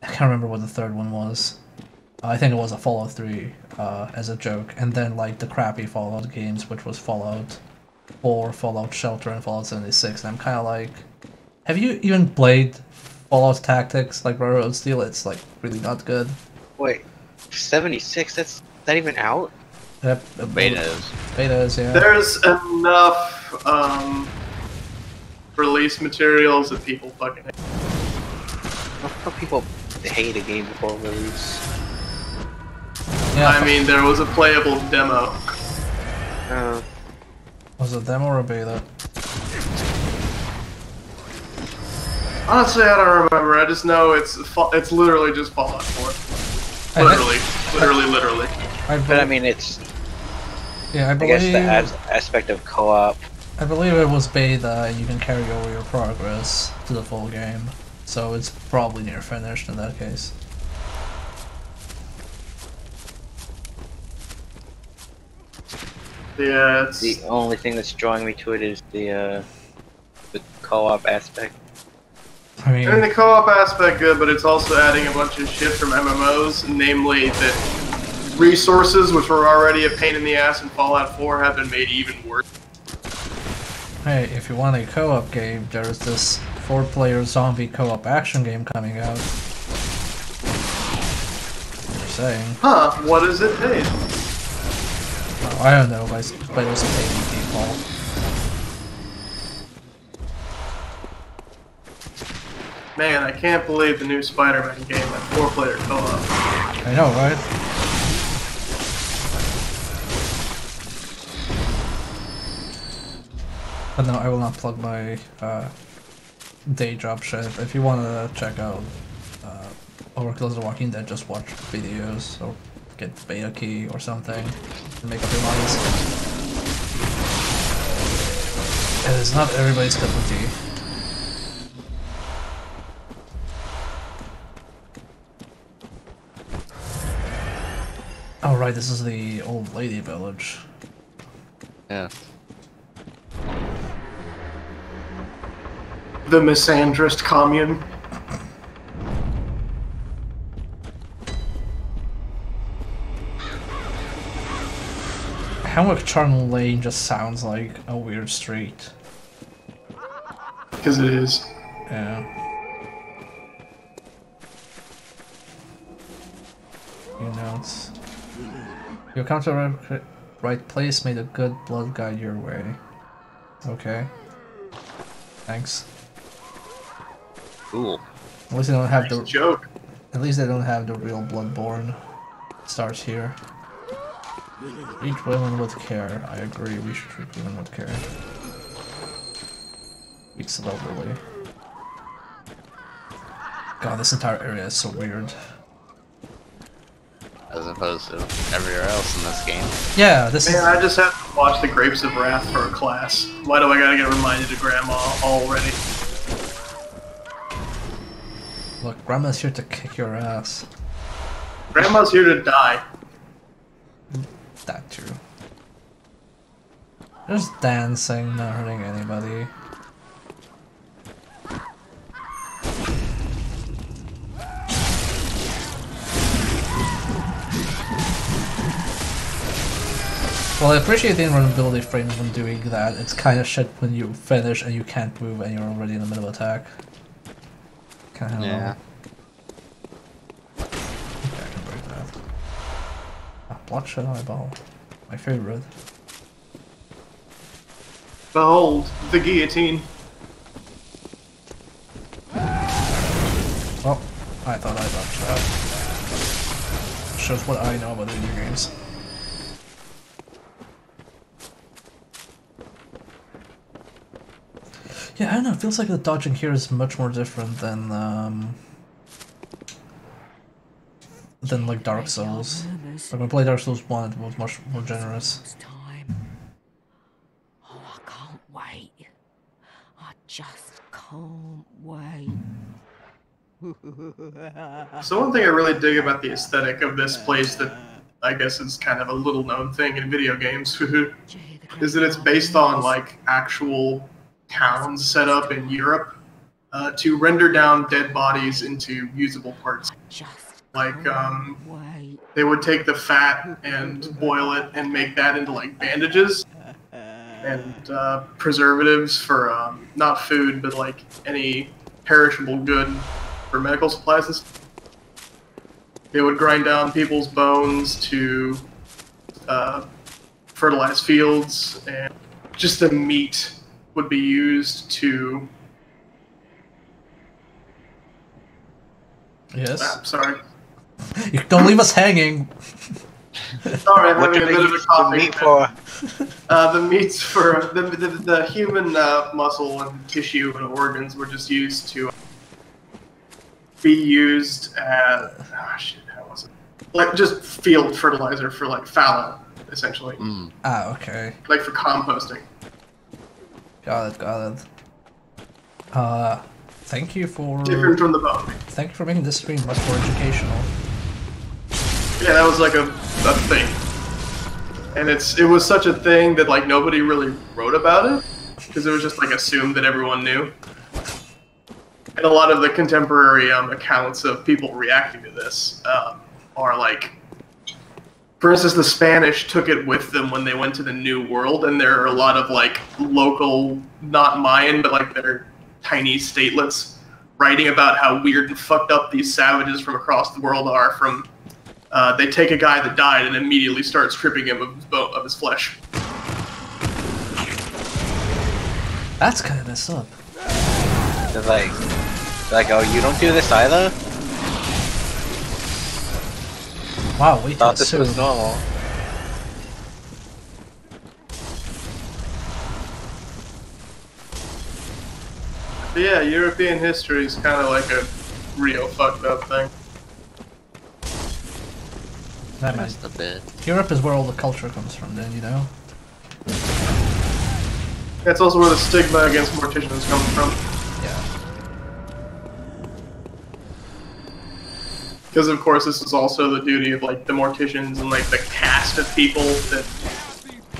Speaker 1: can't remember what the third one was. I think it was a Fallout 3 as a joke, and then like the crappy Fallout games, which was Fallout 4, Fallout Shelter, and Fallout 76. And I'm kind of like, have you even played Fallout Tactics like Brotherhood of Steel? It's like really not good.
Speaker 2: Wait, 76? That's not even out?
Speaker 1: Yep,
Speaker 3: Beta is.
Speaker 1: Beta is, yeah.
Speaker 7: There's enough release materials that people fucking hate.
Speaker 2: How people hate a game before release?
Speaker 1: Yeah,
Speaker 7: I mean, there was a playable demo.
Speaker 1: was it a demo or a beta?
Speaker 7: Honestly, I don't remember. I just know it's literally just Fallout 4. Literally.
Speaker 2: But I mean, it's...
Speaker 1: Yeah, I
Speaker 2: I
Speaker 1: believe.
Speaker 2: guess the aspect of co-op.
Speaker 1: I believe it was beta, and you can carry over your progress to the full game. So it's probably near finished in that case.
Speaker 7: Yeah, it's...
Speaker 2: The only thing that's drawing me to it is the co-op aspect.
Speaker 1: I mean,
Speaker 7: And the co-op aspect good, but it's also adding a bunch of shit from MMOs, namely that resources, which were already a pain in the ass in Fallout 4, have been made even worse.
Speaker 1: hey, if you want a co-op game, there's this 4-player zombie co-op action game coming out. Just saying.
Speaker 7: Huh, what does it take?
Speaker 1: Oh, I don't know, but it's a paid default.
Speaker 7: Man, I can't believe the new Spider-Man game had 4-player co-op.
Speaker 1: I know, right? But no, I will not plug my day job shit. If you want to check out Overkill's The Walking Dead, just watch videos or get the beta key or something and make up your minds. It is not everybody's cup of tea. Oh right, this is the old lady village.
Speaker 3: Yeah.
Speaker 7: The misandrist commune.
Speaker 1: Hammock Charnel Lane just sounds like a weird street.
Speaker 7: Because it is.
Speaker 1: Yeah. You know, it's... You come to the right place, may the good blood guide your way. Okay. Thanks.
Speaker 3: Cool.
Speaker 1: At least they don't have
Speaker 7: Nice
Speaker 1: the...
Speaker 7: joke.
Speaker 1: At least they don't have the real Bloodborne. Starts here. Treat women with care. I agree, we should treat women with care. Speaks elderly. God, this entire area is so weird.
Speaker 3: As opposed to everywhere else in this game.
Speaker 1: Yeah, this
Speaker 7: Man, I just have to watch the Grapes of Wrath for a class. Why do I gotta get reminded of Grandma already?
Speaker 1: Look, Grandma's here to kick your ass.
Speaker 7: Grandma's here to die.
Speaker 1: That too. Just dancing, not hurting anybody. Well, I appreciate the invulnerability frames when doing that. It's kind of shit when you finish and you can't move and you're already in the middle of attack. Kind of
Speaker 3: Yeah.
Speaker 1: Okay, I can break that. Ah, Bloodshot Eyeball. My favorite.
Speaker 7: Behold, the guillotine.
Speaker 1: Well, I thought I dodged that. Shows what I know about video games. Yeah, I don't know, it feels like the dodging here is much more different than like Dark Souls. Like when I played Dark Souls 1, it was much more generous.
Speaker 8: Oh, I can't wait. I just can't wait.
Speaker 7: So one thing I really dig about the aesthetic of this place that I guess is kind of a little known thing in video games is that it's based on like actual towns set up in Europe to render down dead bodies into usable parts. Like they would take the fat and boil it and make that into like bandages and preservatives for not food but like any perishable good for medical supplies and stuff. They would grind down people's bones to fertilize fields, and just the meat would be used to...
Speaker 1: Yes?
Speaker 7: Ah, sorry.
Speaker 1: You don't leave us hanging!
Speaker 7: Sorry, I'm
Speaker 2: What
Speaker 7: having
Speaker 2: do
Speaker 7: a
Speaker 2: they
Speaker 7: bit of a
Speaker 2: use the
Speaker 7: coughing
Speaker 2: meat
Speaker 7: fit.
Speaker 2: for?
Speaker 7: The meats for... The human muscle and tissue and organs were just used to be used as... Oh shit, how was it? Like, just field fertilizer for, like, fallow, essentially.
Speaker 3: Mm.
Speaker 1: Ah, okay.
Speaker 7: Like, for composting.
Speaker 1: Got it, got it. Thank you for...
Speaker 7: Different from the bone.
Speaker 1: Thank you for making this stream much more educational.
Speaker 7: Yeah, that was like a thing. And it was such a thing that like nobody really wrote about it because it was just like assumed that everyone knew. And a lot of the contemporary accounts of people reacting to this are like, for instance, the Spanish took it with them when they went to the New World, and there are a lot of like local, not Mayan, but like their tiny statelets writing about how weird and fucked up these savages from across the world are. From they take a guy that died and immediately start stripping him of his flesh.
Speaker 1: That's kind of messed up.
Speaker 2: They're like, oh, you don't do this either?
Speaker 1: Wow, we
Speaker 2: thought this was normal.
Speaker 7: But yeah, European history is kind of like a real fucked up thing.
Speaker 1: That
Speaker 3: Just a bit.
Speaker 1: Europe is where all the culture comes from, then, you know?
Speaker 7: That's also where the stigma against morticians comes from.
Speaker 1: Yeah.
Speaker 7: Because of course this is also the duty of like the morticians and like the caste of people that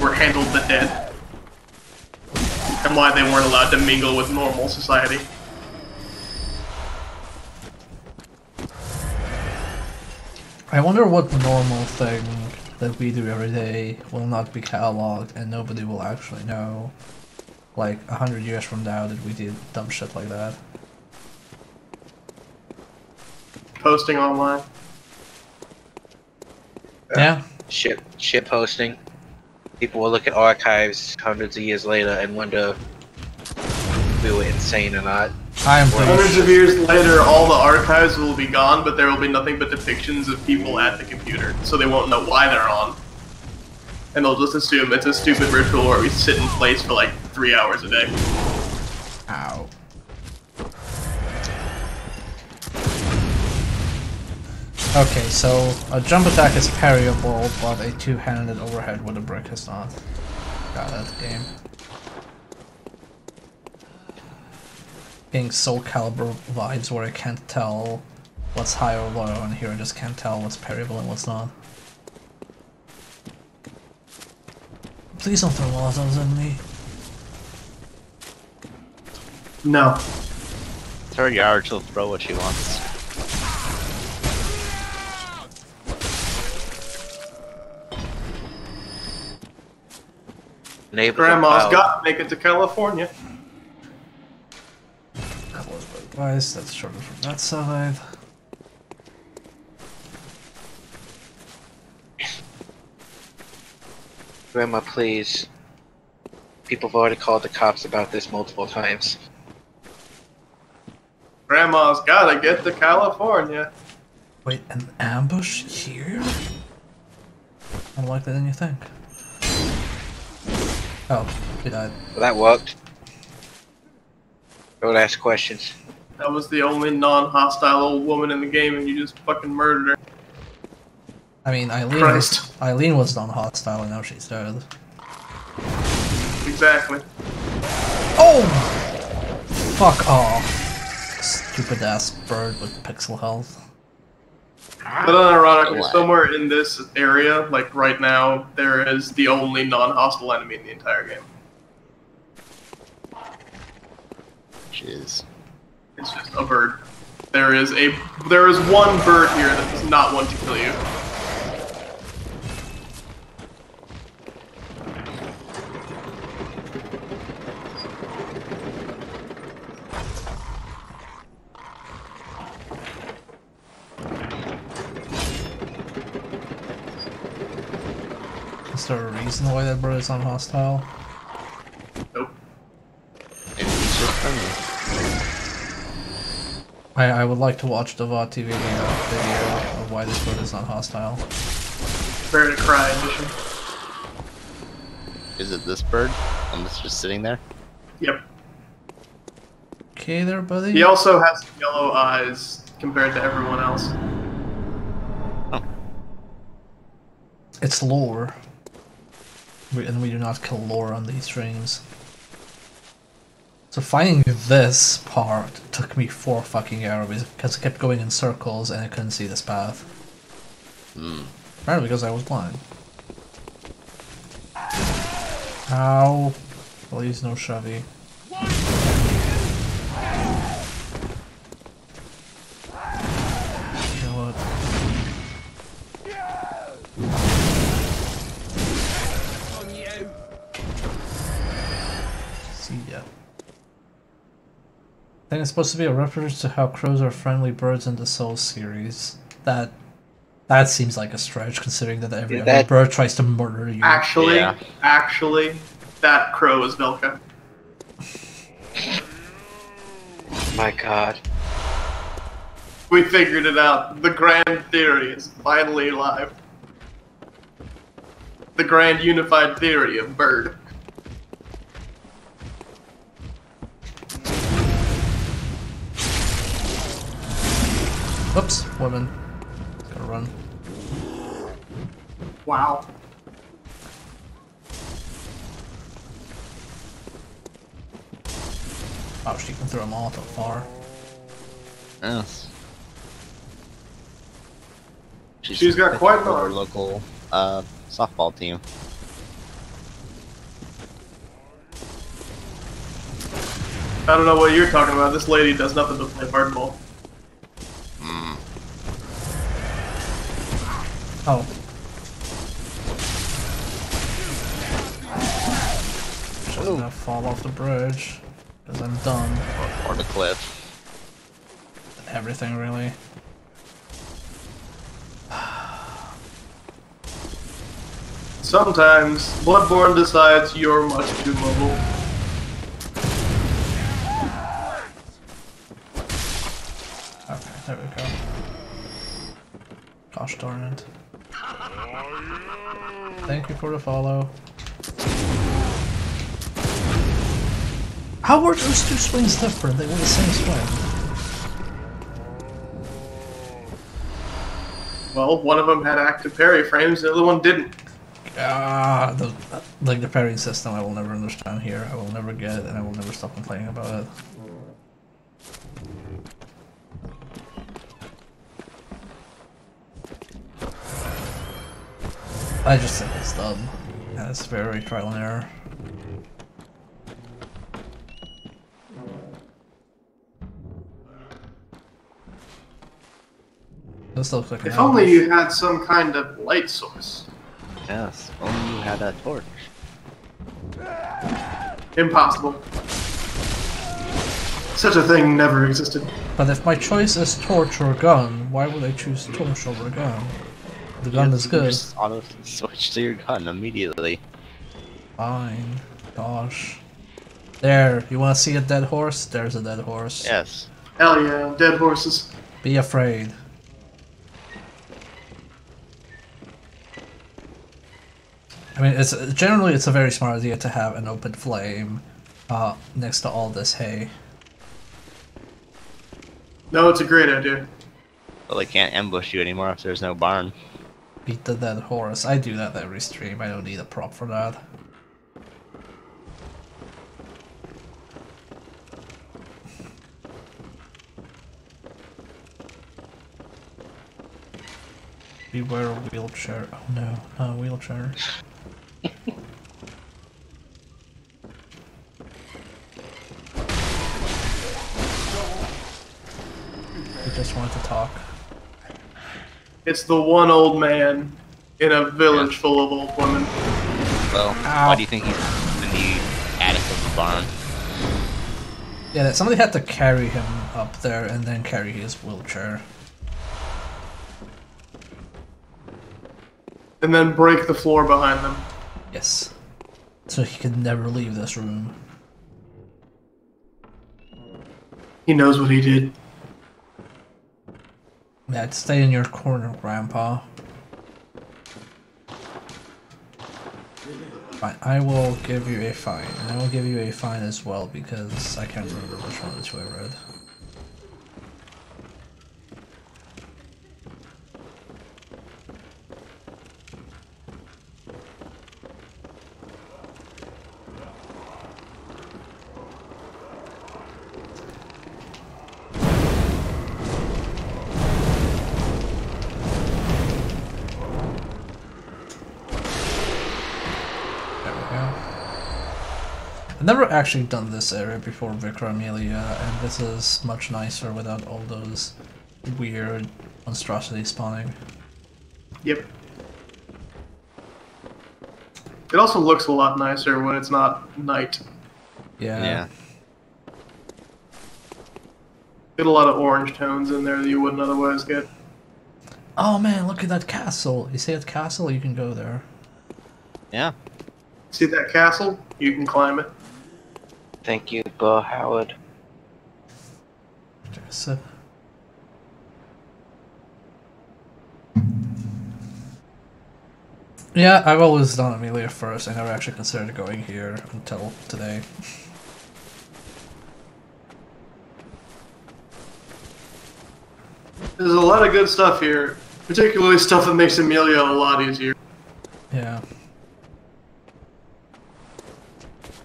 Speaker 7: were handled the dead. And why they weren't allowed to mingle with normal society.
Speaker 1: I wonder what normal thing that we do every day will not be cataloged and nobody will actually know. Like 100 years from now that we did dumb shit like that.
Speaker 7: Posting online.
Speaker 1: Yeah.
Speaker 2: Shit posting. People will look at archives hundreds of years later and wonder if we were insane or not.
Speaker 1: I am pretty
Speaker 7: Hundreds of years later, all the archives will be gone, but there will be nothing but depictions of people at the computer, so they won't know why they're on. And they'll just assume it's a stupid ritual where we sit in place for like 3 hours a day.
Speaker 1: Ow. Okay, so a jump attack is parryable, but a two-handed overhead with a brick is not. Got it, game. Getting Soul Calibur vibes where I can't tell what's high or low, and here I just can't tell what's parryable and what's not. Please don't throw Molotovs at me.
Speaker 7: No.
Speaker 3: It's her yard, she'll throw what she wants.
Speaker 7: Grandma's got to make it to California.
Speaker 1: Guys, that's shorter from that side.
Speaker 2: Grandma, please. People have already called the cops about this multiple times.
Speaker 7: Grandma's gotta get to California.
Speaker 1: Wait, an ambush here? More likely than you think. Oh, he died.
Speaker 2: Well, that worked. Don't ask questions.
Speaker 7: That was the only non-hostile old woman in the game, and you just fucking murdered her.
Speaker 1: I mean,
Speaker 7: Christ.
Speaker 1: Eileen was non-hostile and now she's dead.
Speaker 7: Exactly.
Speaker 1: Oh! Fuck off. Stupid ass bird with pixel health.
Speaker 7: But unironically, somewhere in this area, like right now, there is the only non-hostile enemy in the entire game.
Speaker 3: Jeez.
Speaker 7: It's just a bird. There is one bird here that does not want to kill you.
Speaker 1: Is there a reason why that bird is non-hostile?
Speaker 7: Nope.
Speaker 3: Maybe it's just friendly.
Speaker 1: I would like to watch the VOD TV video of why this bird is not hostile.
Speaker 7: Bear to Cry edition.
Speaker 3: Is it this bird? I'm just sitting there?
Speaker 7: Yep.
Speaker 1: Okay there, buddy?
Speaker 7: He also has yellow eyes compared to everyone else.
Speaker 3: Oh.
Speaker 1: It's lore. And we do not kill lore on these streams. So finding this part took me 4 fucking hours because I kept going in circles and I couldn't see this path. Apparently because I was blind. Ow. Please no shovey. You know what? See ya. I think it's supposed to be a reference to how crows are friendly birds in the Souls series. That seems like a stretch, considering that every other bird tries to murder you.
Speaker 7: Actually, that crow is Velka.
Speaker 2: My god.
Speaker 7: We figured it out. The grand theory is finally alive. The grand unified theory of bird.
Speaker 1: Whoops, woman. Gotta run.
Speaker 7: Wow.
Speaker 1: Oh, she can throw them all too far.
Speaker 3: Yes.
Speaker 7: She's got quite an
Speaker 3: our
Speaker 7: arm.
Speaker 3: local softball team.
Speaker 7: I don't know what you're talking about. This lady does nothing but play hardball.
Speaker 1: Oh. Shouldn't have fall off the bridge, because I'm done.
Speaker 3: Or the cliff.
Speaker 1: Everything, really.
Speaker 7: Sometimes, Bloodborne decides you're much too mobile.
Speaker 1: Okay, there we go. Gosh darn it. Thank you for the follow. How were those two swings different? They were the same swing.
Speaker 7: Well, one of them had active parry frames, the other one didn't.
Speaker 1: Ah, the parrying system I will never understand here. I will never get it, and I will never stop complaining about it. I just think it's dumb. And it's very trial and error. This looks like an
Speaker 7: If only
Speaker 1: ambush.
Speaker 7: you had some kind of light source.
Speaker 3: Yes, only you had a torch.
Speaker 7: Impossible. Such a thing never existed.
Speaker 1: But if my choice is torch or gun, why would I choose torch over gun? The gun is good.
Speaker 3: Just auto switch to your gun immediately.
Speaker 1: Fine. Gosh. There, you wanna see a dead horse? There's a dead horse.
Speaker 3: Yes.
Speaker 7: Hell yeah, dead horses.
Speaker 1: Be afraid. I mean, it's generally a very smart idea to have an open flame next to all this hay.
Speaker 7: No, it's a great idea.
Speaker 3: Well, they can't ambush you anymore if there's no barn.
Speaker 1: Beat the dead horse. I do that every stream. I don't need a prop for that. Beware of wheelchair. Oh no, not a wheelchair. We just wanted to talk.
Speaker 7: It's the one old man in a village full of old women.
Speaker 3: Well,
Speaker 1: Ow.
Speaker 3: why do you think he's in the attic of the barn?
Speaker 1: Yeah, somebody had to carry him up there and then carry his wheelchair.
Speaker 7: And then break the floor behind them.
Speaker 1: Yes. So he could never leave this room.
Speaker 7: He knows what he did.
Speaker 1: Yeah, stay in your corner, Grandpa. Fine, I will give you a fine. And I will give you a fine as well because I can't remember which one of the two I read. There we go. I've never actually done this area before Vicar Amelia, and this is much nicer without all those weird monstrosities spawning.
Speaker 7: Yep. It also looks a lot nicer when it's not night.
Speaker 1: Yeah.
Speaker 7: Get a lot of orange tones in there that you wouldn't otherwise get.
Speaker 1: Oh man, look at that castle. You see that castle? You can go there.
Speaker 3: Yeah.
Speaker 7: See that castle? You can climb it.
Speaker 2: Thank you, Bo Howard.
Speaker 1: So, yeah, I've always done Amelia first. I never actually considered going here until today.
Speaker 7: There's a lot of good stuff here, particularly stuff that makes Amelia a lot easier.
Speaker 1: Yeah.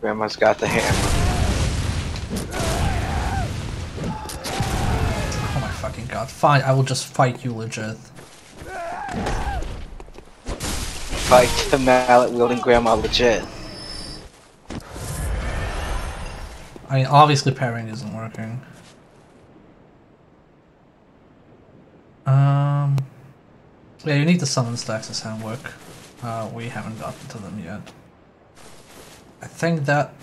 Speaker 2: Grandma's got the hammer.
Speaker 1: Oh my fucking god. Fine, I will just fight you legit.
Speaker 2: Fight the mallet-wielding Grandma legit.
Speaker 1: I mean, obviously parrying isn't working. Yeah, you need the summon stacks to sound work. We haven't gotten to them yet. I think that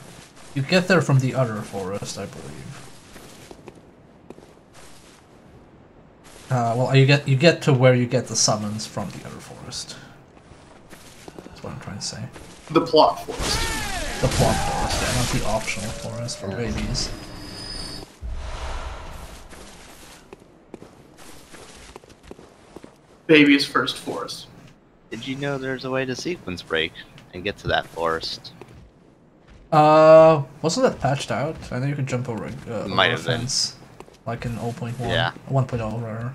Speaker 1: you get there from the other forest, I believe. Well, you get to where you get the summons from the other forest. That's what I'm trying to say.
Speaker 7: The plot forest.
Speaker 1: The plot forest, yeah, not the optional forest for babies.
Speaker 7: Baby's first forest.
Speaker 3: Did you know there's a way to sequence break and get to that forest?
Speaker 1: Wasn't that patched out? I know you could jump over
Speaker 3: Might
Speaker 1: a
Speaker 3: have been.
Speaker 1: fence, like in 0.1.
Speaker 3: Yeah.
Speaker 1: 1.0 rather.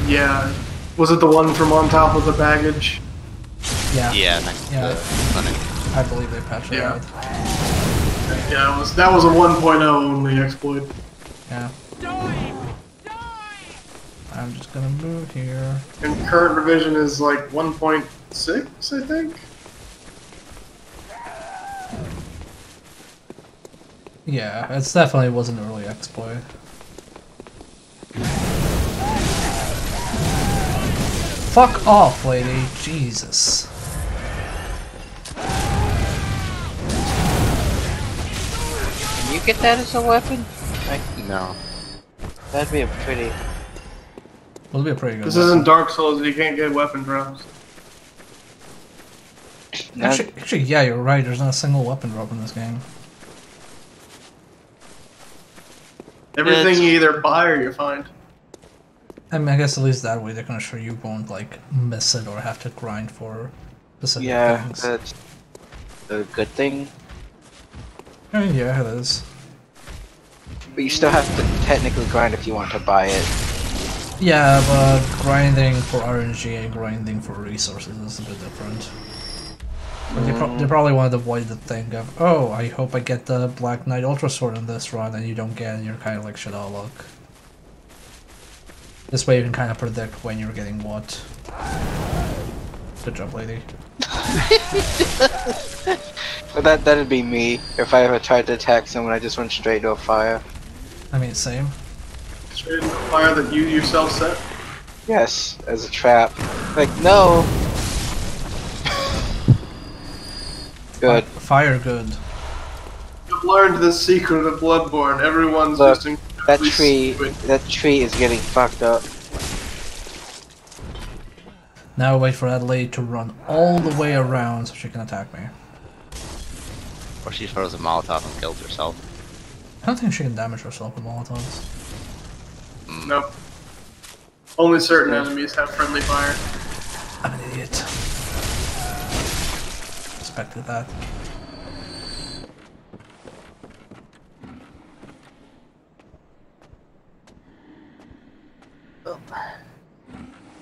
Speaker 7: Yeah. Was it the one from on top of the baggage?
Speaker 1: Yeah.
Speaker 3: Yeah, next
Speaker 1: Yeah.
Speaker 3: to the clinic.
Speaker 1: I believe they patched it
Speaker 7: Yeah.
Speaker 1: out.
Speaker 7: Yeah, that was a 1.0 only exploit.
Speaker 1: Yeah. I'm just gonna move here.
Speaker 7: And current revision is like 1.6, I think?
Speaker 1: Yeah, it's definitely was an early exploit. Fuck off, lady. Jesus.
Speaker 2: Can you get that as a weapon?
Speaker 3: No.
Speaker 2: That'd be a pretty...
Speaker 1: It'll be a pretty good
Speaker 7: This
Speaker 1: weapon.
Speaker 7: isn't Dark Souls, you can't get weapon drops.
Speaker 1: Actually, yeah, you're right. There's not a single weapon drop in this game.
Speaker 7: Everything you either buy or you find.
Speaker 1: I mean, I guess at least that way they're gonna show you won't like miss it or have to grind for specific
Speaker 2: Yeah,
Speaker 1: things.
Speaker 2: that's a good thing.
Speaker 1: I mean, yeah, it is.
Speaker 2: But you still have to technically grind if you want to buy it.
Speaker 1: Yeah, but grinding for RNG and grinding for resources is a bit different. But they probably wanted to avoid the thing of, oh, I hope I get the Black Knight Ultra Sword in this run, and you don't get it, and you're kind of like, shit, oh look. This way you can kind of predict when you're getting what. Good job, lady.
Speaker 2: But that'd be me. If I ever tried to attack someone, I just went straight to a fire.
Speaker 1: I mean, same.
Speaker 7: Straight into the fire that you yourself set.
Speaker 2: Yes, as a trap. Like, no! Good.
Speaker 1: Fire good.
Speaker 7: I've learned the secret of Bloodborne. Everyone's
Speaker 2: Look,
Speaker 7: just
Speaker 2: that
Speaker 7: incredibly
Speaker 2: tree,
Speaker 7: stupid.
Speaker 2: that tree is getting fucked up.
Speaker 1: Now wait for that lady to run all the way around so she can attack me.
Speaker 3: Or she throws a Molotov and kills herself.
Speaker 1: I don't think she can damage herself with Molotovs.
Speaker 7: Nope. Only certain enemies have friendly fire.
Speaker 1: I'm an idiot. Expected that.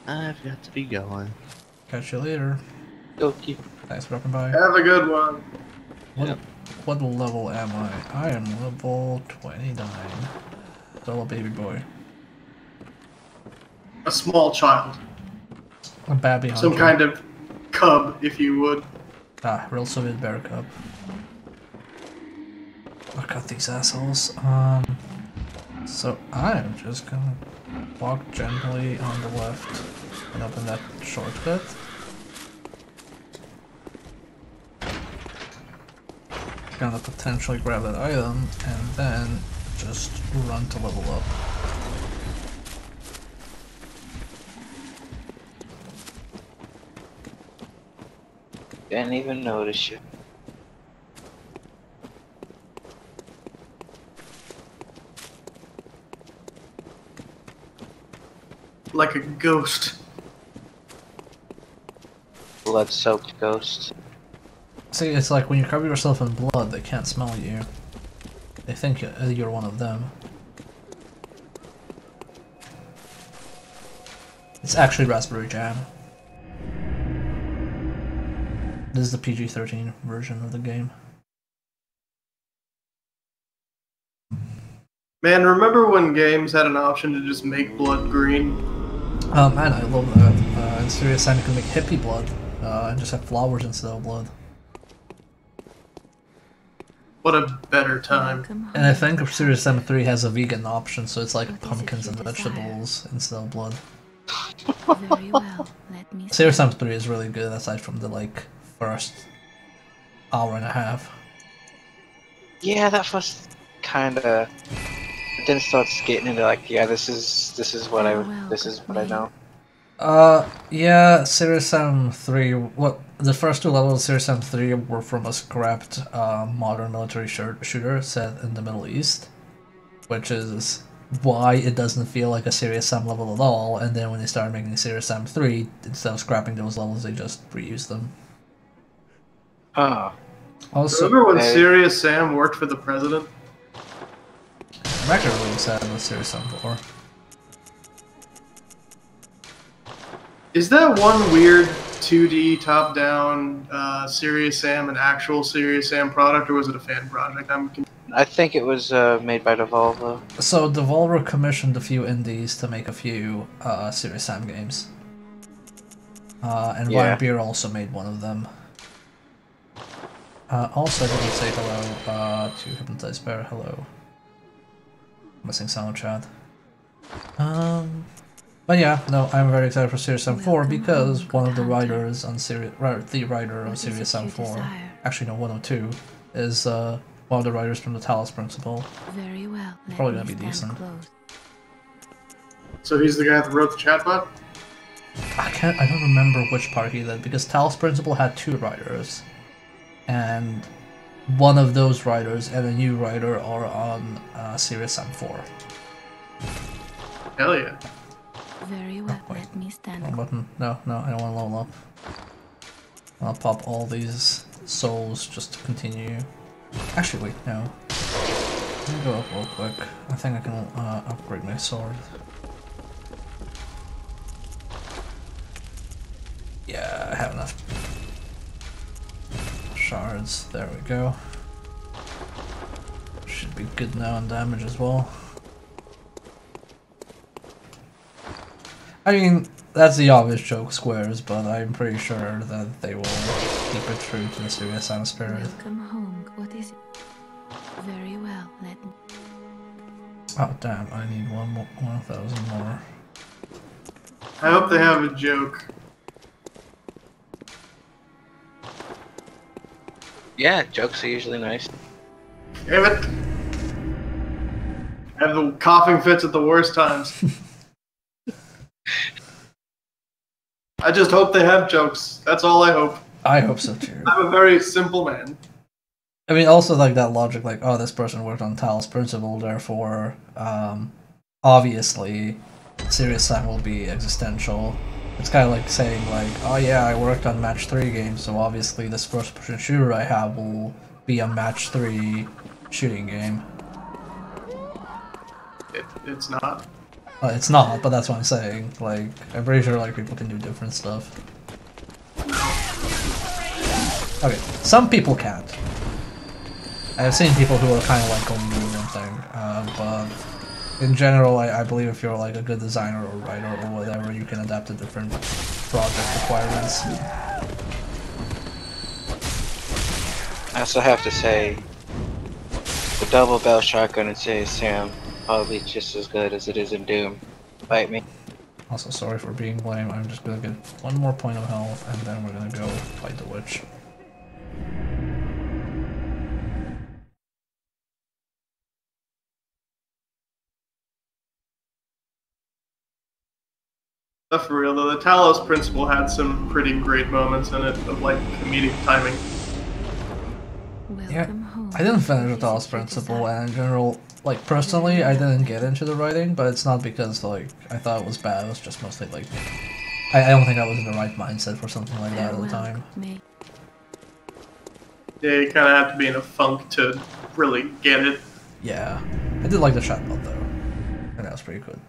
Speaker 3: I've got to be going.
Speaker 1: Catch you later.
Speaker 2: Okie.
Speaker 1: Thanks for dropping by.
Speaker 7: Have a good one.
Speaker 1: What level am I? I am level 29. Still a baby boy.
Speaker 7: A small child.
Speaker 1: A babby hunter.
Speaker 7: Some kind of cub, if you would.
Speaker 1: Ah, real Soviet bear cup. Look at these assholes. So I'm just gonna walk gently on the left and open that shortcut. Gonna potentially grab that item and then just run to level up.
Speaker 2: Didn't even notice you.
Speaker 7: Like a ghost.
Speaker 2: Blood-soaked ghost.
Speaker 1: See, it's like when you cover yourself in blood, they can't smell you. They think you're one of them. It's actually raspberry jam. This is the PG-13 version of the game.
Speaker 7: Man, remember when games had an option to just make blood green?
Speaker 1: Man, I love that. In Serious Sam, you can make hippie blood and just have flowers instead of blood.
Speaker 7: What a better time.
Speaker 1: And I think Serious Sam 3 has a vegan option, so it's like pumpkins and vegetables instead of blood.
Speaker 4: Very well. Let me
Speaker 1: Serious Sam 3 is really good, aside from the like first hour and a half.
Speaker 2: Yeah, that was kinda. Then starts getting into like, yeah, this is what I know.
Speaker 1: Yeah, Serious Sam 3, the first two levels of Serious Sam 3 were from a scrapped modern military shooter set in the Middle East, which is why it doesn't feel like a Serious Sam level at all, and then when they started making Serious Sam 3, instead of scrapping those levels, they just reused them.
Speaker 2: Huh.
Speaker 1: Also,
Speaker 7: Remember when Serious Sam worked for the president?
Speaker 1: I'm actually really sad with Serious Sam 4.
Speaker 7: Is that one weird 2D top-down Serious Sam an actual Serious Sam product, or was it a fan project?
Speaker 2: I think it was made by Devolver.
Speaker 1: So Devolver commissioned a few indies to make a few Serious Sam games. And
Speaker 2: Yeah.
Speaker 1: Vampire also made one of them. Also, I didn't say hello to Hypnotized Bear. Hello. Missing sound chat. But yeah, no, I'm very excited for Serious Sam 4 because one of the writers on the writer of Serious Sam 4, actually no, 102, is one of the writers from the Talos Principle.
Speaker 4: Very well.
Speaker 1: Probably gonna be decent.
Speaker 7: So he's the guy that wrote the chatbot?
Speaker 1: I don't remember which part he did because Talos Principle had two writers, and one of those writers and a new writer are on Serious Sam 4.
Speaker 7: Hell yeah.
Speaker 4: Very well.
Speaker 1: Oh, wait.
Speaker 4: Let me stand.
Speaker 1: Wrong button. No, I don't want to level up. I'll pop all these souls just to continue. Actually, wait, no. Let me go up real quick. I think I can upgrade my sword. Yeah, I have enough shards. There we go. Should be good now on damage as well. I mean, that's the obvious joke, squares, but I'm pretty sure that they will keep it true to the Serious Sam spirit.
Speaker 4: Welcome home. What is it? Very well. Let me.
Speaker 1: Oh damn! I need 1,000 more.
Speaker 7: I hope they have a joke.
Speaker 2: Yeah, jokes are usually nice.
Speaker 7: Damn it! I have the coughing fits at the worst times. I just hope they have jokes. That's all I hope.
Speaker 1: I hope so too.
Speaker 7: I'm a very simple man.
Speaker 1: I mean, also like that logic, like, oh, this person worked on Talos Principle, therefore, obviously, Serious Sam will be existential. It's kind of like saying, like, oh yeah, I worked on Match 3 games, so obviously this first-person shooter I have will be a Match 3 shooting game.
Speaker 7: It's not.
Speaker 1: It's not, but that's what I'm saying. Like, I'm pretty sure like people can do different stuff. Okay, some people can't. I've seen people who are kind of like only doing one thing, but in general, I believe if you're like a good designer or writer or whatever, you can adapt to different project requirements.
Speaker 2: I also have to say, the double barrel shotgun in Sam probably just as good as it is in Doom. Fight me.
Speaker 1: Also, sorry for being lame. I'm just gonna get one more point of health, and then we're gonna go fight the witch.
Speaker 7: For real though, the Talos Principle had some pretty great moments in it of like comedic timing.
Speaker 1: Yeah, I didn't finish the Talos Principle, and in general, like personally, I didn't get into the writing, but it's not because like I thought it was bad. It was just mostly like I don't think I was in the right mindset for something like that at the time.
Speaker 7: Yeah, you kind of have to be in a funk to really get it.
Speaker 1: Yeah, I did like the chatbot though, and that was pretty good.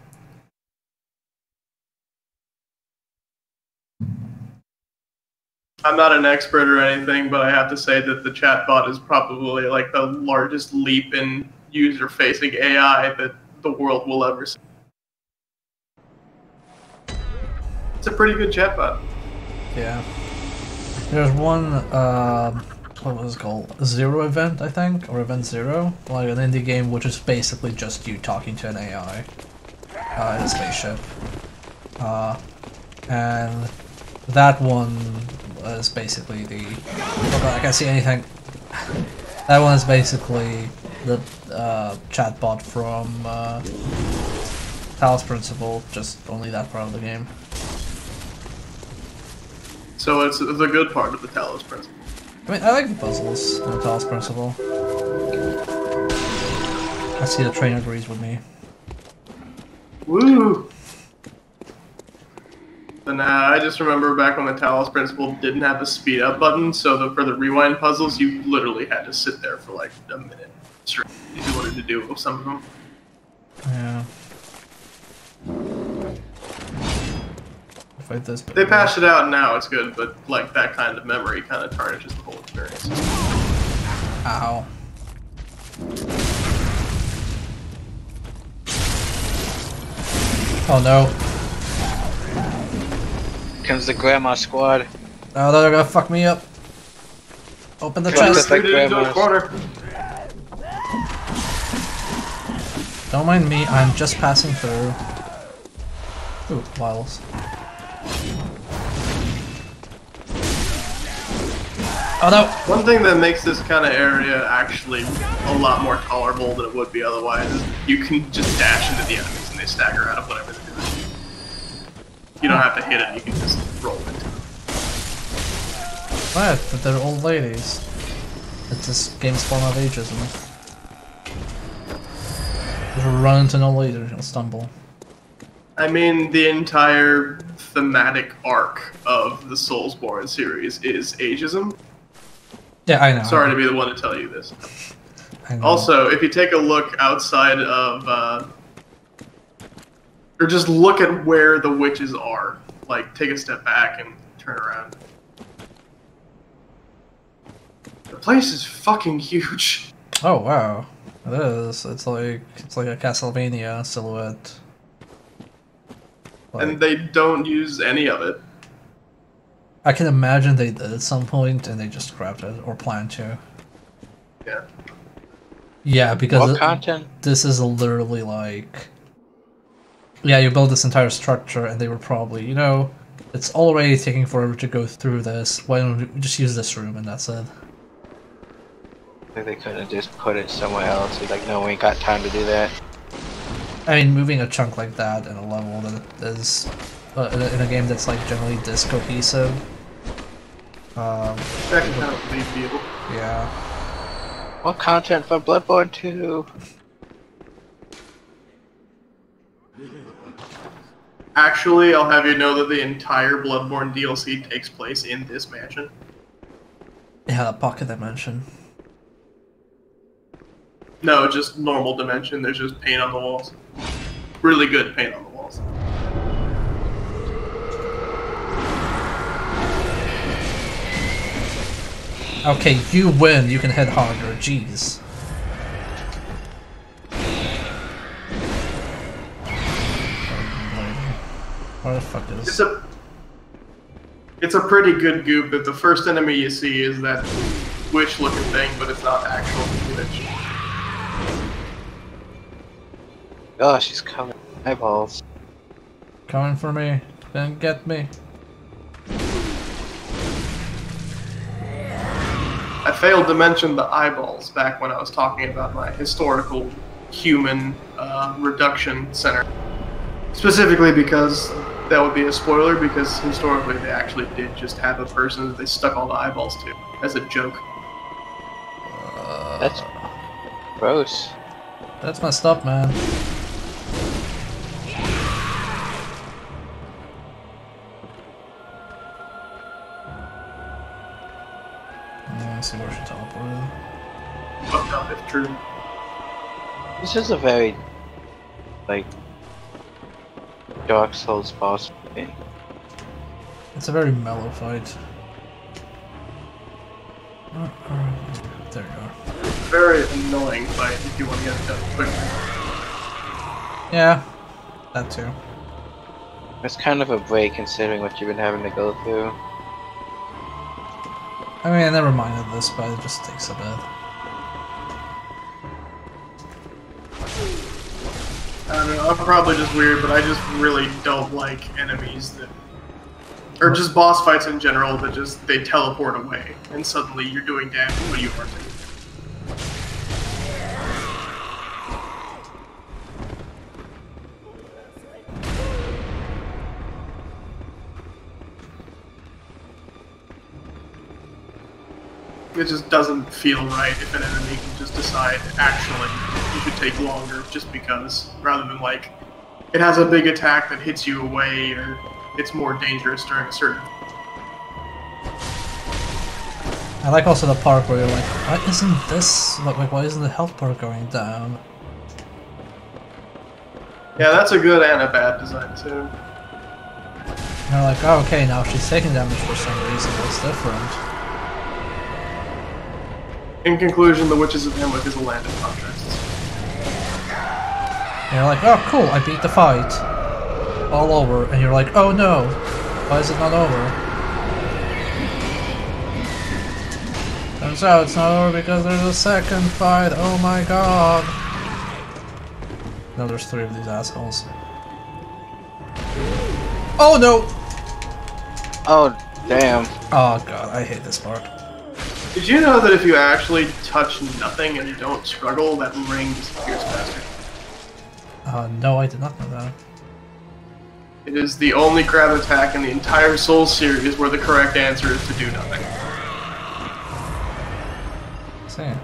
Speaker 7: I'm not an expert or anything, but I have to say that the chatbot is probably like the largest leap in user-facing AI that the world will ever see. It's a pretty good chatbot.
Speaker 1: Yeah. There's one, what was it called? Zero Event, I think? Or Event Zero? Like an indie game which is basically just you talking to an AI in a spaceship. And that one is basically the... Oh god, I can't see anything. That one is basically the chatbot from Talos Principle, just only that part of the game.
Speaker 7: So it's the good part of the Talos Principle.
Speaker 1: I mean, I like the puzzles in the Talos Principle. I see the train agrees with me.
Speaker 7: Woo! And I just remember back when the Talos Principle didn't have a speed up button, so for the rewind puzzles, you literally had to sit there for like a minute straight if you wanted to do some of them.
Speaker 1: Yeah. Fight this.
Speaker 7: They patched it out and now it's good, but like that kind of memory kind of tarnishes the whole experience.
Speaker 1: Ow. Oh no.
Speaker 2: Comes the grandma squad.
Speaker 1: Oh, they're gonna fuck me up. Open the chest.
Speaker 2: Like
Speaker 1: Don't mind me, I'm just passing through. Ooh, vials. Oh no!
Speaker 7: One thing that makes this kind of area actually a lot more tolerable than it would be otherwise is you can just dash into the enemies and they stagger out of whatever they're doing. You don't have to hit it, you can just roll into them.
Speaker 1: What? But they're old ladies. It's this game's form of ageism. If you run into an old lady, you'll stumble.
Speaker 7: I mean, the entire thematic arc of the Soulsborne series is ageism.
Speaker 1: Yeah, I know.
Speaker 7: Sorry to be the one to tell you this.
Speaker 1: I know.
Speaker 7: Also, if you take a look outside of, or just look at where the witches are, like take a step back and turn around. The place is fucking huge.
Speaker 1: Oh wow, it is. It's like a Castlevania silhouette. Like,
Speaker 7: And they don't use any of it.
Speaker 1: I can imagine they did at some point and they just scrapped it or planned to.
Speaker 7: Yeah.
Speaker 1: Yeah, because
Speaker 2: What content?
Speaker 1: this is literally like, yeah, you build this entire structure and they were probably, you know, it's already taking forever to go through this. Why don't we just use this room and that's it?
Speaker 2: Like they could have just put it somewhere else. It's like, no, we ain't got time to do that.
Speaker 1: I mean, moving a chunk like that in a level that is in a game that's like generally this cohesive.
Speaker 7: That can kind of leave people.
Speaker 1: Yeah.
Speaker 2: What content for Bloodborne 2?
Speaker 7: Actually, I'll have you know that the entire Bloodborne DLC takes place in this mansion.
Speaker 1: Yeah, pocket dimension.
Speaker 7: No, just normal dimension. There's just paint on the walls. Really good paint on the walls.
Speaker 1: Okay, you win. You can hit harder. Jeez. What the fuck is?
Speaker 7: It's a pretty good goop that the first enemy you see is that witch-looking thing, but it's not actual witch.
Speaker 2: Oh, she's coming. Eyeballs.
Speaker 1: Coming for me. Then get me.
Speaker 7: I failed to mention the eyeballs back when I was talking about my historical human reduction center. Specifically because that would be a spoiler, because historically they actually did just have a person that they stuck all the eyeballs to as a joke.
Speaker 2: That's gross.
Speaker 1: That's messed up, man. Let's see where she teleported.
Speaker 7: Fucked up if true.
Speaker 2: This is a very, like, Dark Souls boss game.
Speaker 1: It's a very mellow fight. There you go.
Speaker 7: Very annoying fight if you want to get it done quickly.
Speaker 1: Yeah, that too.
Speaker 2: It's kind of a break considering what you've been having to go through.
Speaker 1: I mean, I never minded this, but it just takes a bit.
Speaker 7: I don't know, I'm probably just weird, but I just really don't like enemies that... Or just boss fights in general that just, they teleport away, and suddenly you're doing damage when you aren't. It just doesn't feel right if an enemy can just decide, actually, you should take longer just because, rather than like, it has a big attack that hits you away, or it's more dangerous during a certain...
Speaker 1: I like also the part where you're like, why isn't this, like, why isn't the health bar going down?
Speaker 7: Yeah, that's a good and a bad design too.
Speaker 1: And you're like, oh, okay, now she's taking damage for some reason, what's different?
Speaker 7: In conclusion, the Witches of Hamlet is a land of contrasts.
Speaker 1: And you're like, oh cool, I beat the fight. All over, and you're like, oh no, why is it not over? Turns out it's not over because there's a second fight, oh my god. No, there's 3 of these assholes. Oh no!
Speaker 2: Oh, damn.
Speaker 1: Oh god, I hate this part.
Speaker 7: Did you know that if you actually touch nothing and don't struggle, that ring disappears faster?
Speaker 1: No, I did not know that.
Speaker 7: It is the only grab attack in the entire Souls series where the correct answer is to do nothing.
Speaker 1: Same.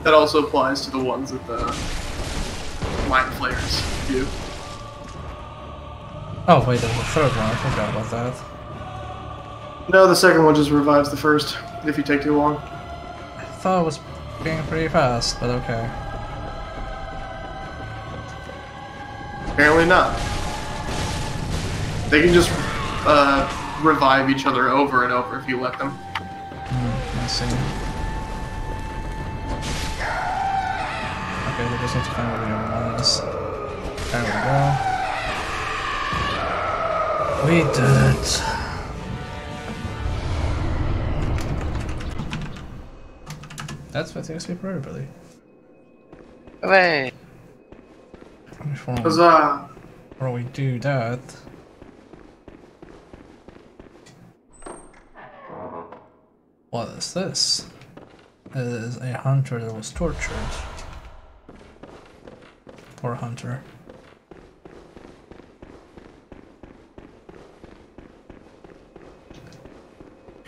Speaker 7: That also applies to the ones that the Mind Flayers do.
Speaker 1: Oh wait, there's a third one, I forgot about that.
Speaker 7: No, the second one just revives the first, if you take too long.
Speaker 1: I thought it was being pretty fast, but okay.
Speaker 7: Apparently not. They can just revive each other over and over if you let them.
Speaker 1: I see. Okay, they just need to find where the other one is. There we go. We did it. That's 50 XP for everybody.
Speaker 2: Hooray!
Speaker 7: Huzzah!
Speaker 1: Before we do that... What is this? It is a hunter that was tortured. Poor hunter.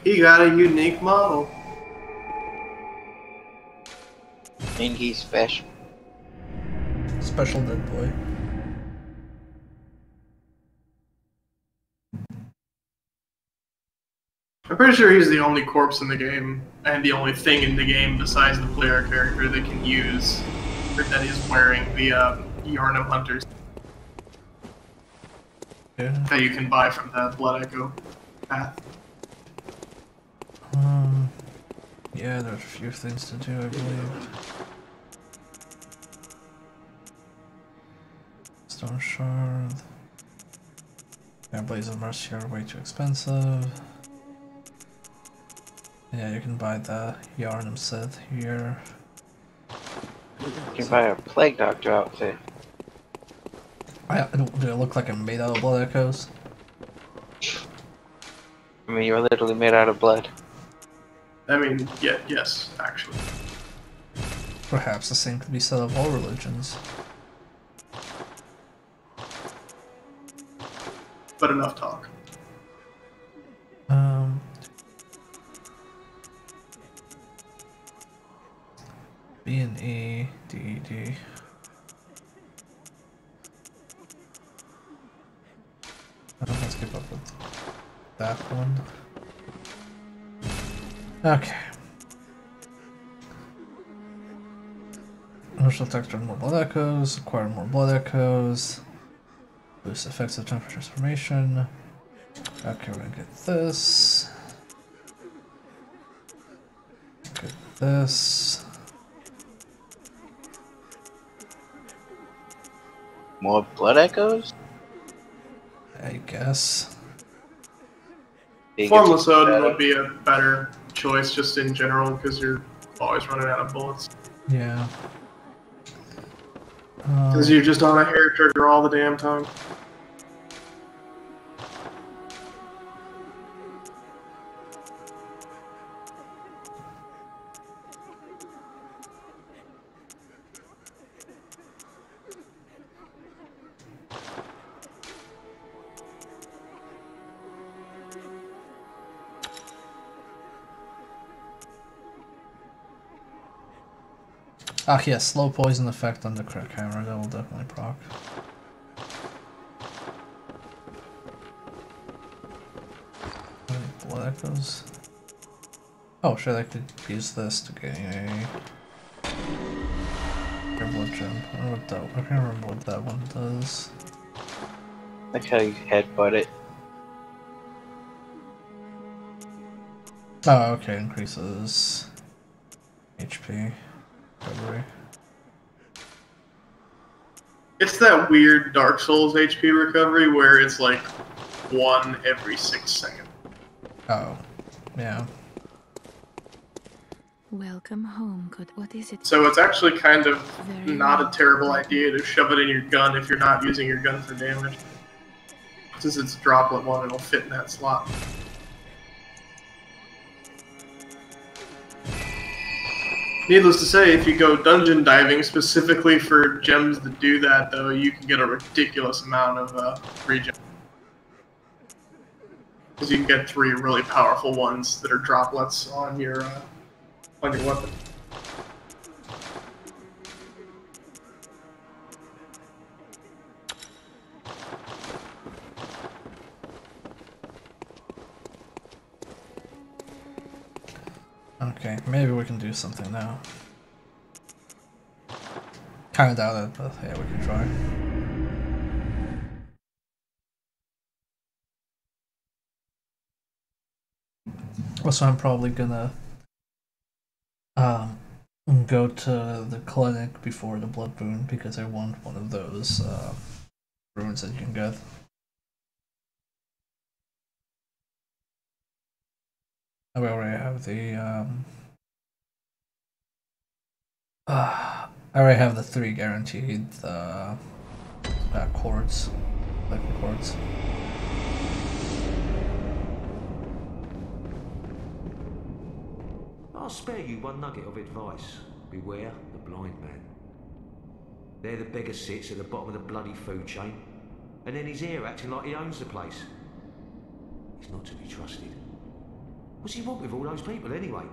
Speaker 7: He got a unique model.
Speaker 2: And he's special.
Speaker 1: Special dead boy.
Speaker 7: I'm pretty sure he's the only corpse in the game, and the only thing in the game besides the player character that can use, or that is wearing the Yarnum Hunters.
Speaker 1: Yeah.
Speaker 7: That you can buy from the Blood Echo path.
Speaker 1: Yeah, there's a few things to do, I believe. Stone Shard. Yeah, Blaze of Mercy are way too expensive. Yeah, you can buy the Yarnum set here.
Speaker 2: You can buy a Plague Doctor outfit.
Speaker 1: Do I look like I'm made out of blood echoes?
Speaker 2: I mean, you're literally made out of blood.
Speaker 7: I mean, yeah, yes, actually.
Speaker 1: Perhaps the same could be said of all religions.
Speaker 7: But enough talk.
Speaker 1: B and E, D E D. Let's keep up with that one. Okay. Initial detector more blood echoes, acquire more blood echoes, boost effects of temperature transformation. Okay, we're gonna get this. Get this.
Speaker 2: More blood echoes?
Speaker 1: I guess.
Speaker 7: Formless Odin would be a better choice just in general because you're always running out of bullets.
Speaker 1: Yeah.
Speaker 7: Because you're just on a hair trigger all the damn time.
Speaker 1: Ah, yeah, slow poison effect on the crack hammer, that will definitely proc. Blood echoes. Oh shit, I could use this to get a blood gem. I don't know what that, I can't remember what that one does.
Speaker 2: Like how you headbutt it.
Speaker 1: Oh, okay, increases HP. Recovery.
Speaker 7: It's that weird Dark Souls HP recovery where it's like 1 every 6 seconds.
Speaker 1: Oh, yeah.
Speaker 4: Welcome home, good. What is it?
Speaker 7: So it's actually kind of not a terrible idea to shove it in your gun if you're not using your gun for damage. Since it's droplet one, it'll fit in that slot. Needless to say, if you go dungeon diving specifically for gems that do that, though, you can get a ridiculous amount of regen. Because you can get 3 really powerful ones that are droplets on your weapon.
Speaker 1: Okay, maybe we can do something now. Kinda doubt it, but yeah, we can try. Also, I'm probably gonna go to the clinic before the blood boon because I want one of those runes that you can get. I already have the I already have the 3 guaranteed chords, liquid chords.
Speaker 5: I'll spare you one nugget of advice. Beware the blind man. There the beggar sits at the bottom of the bloody food chain, and then he's here acting like he owns the place. He's not to be trusted. What's he want with all those people anyway?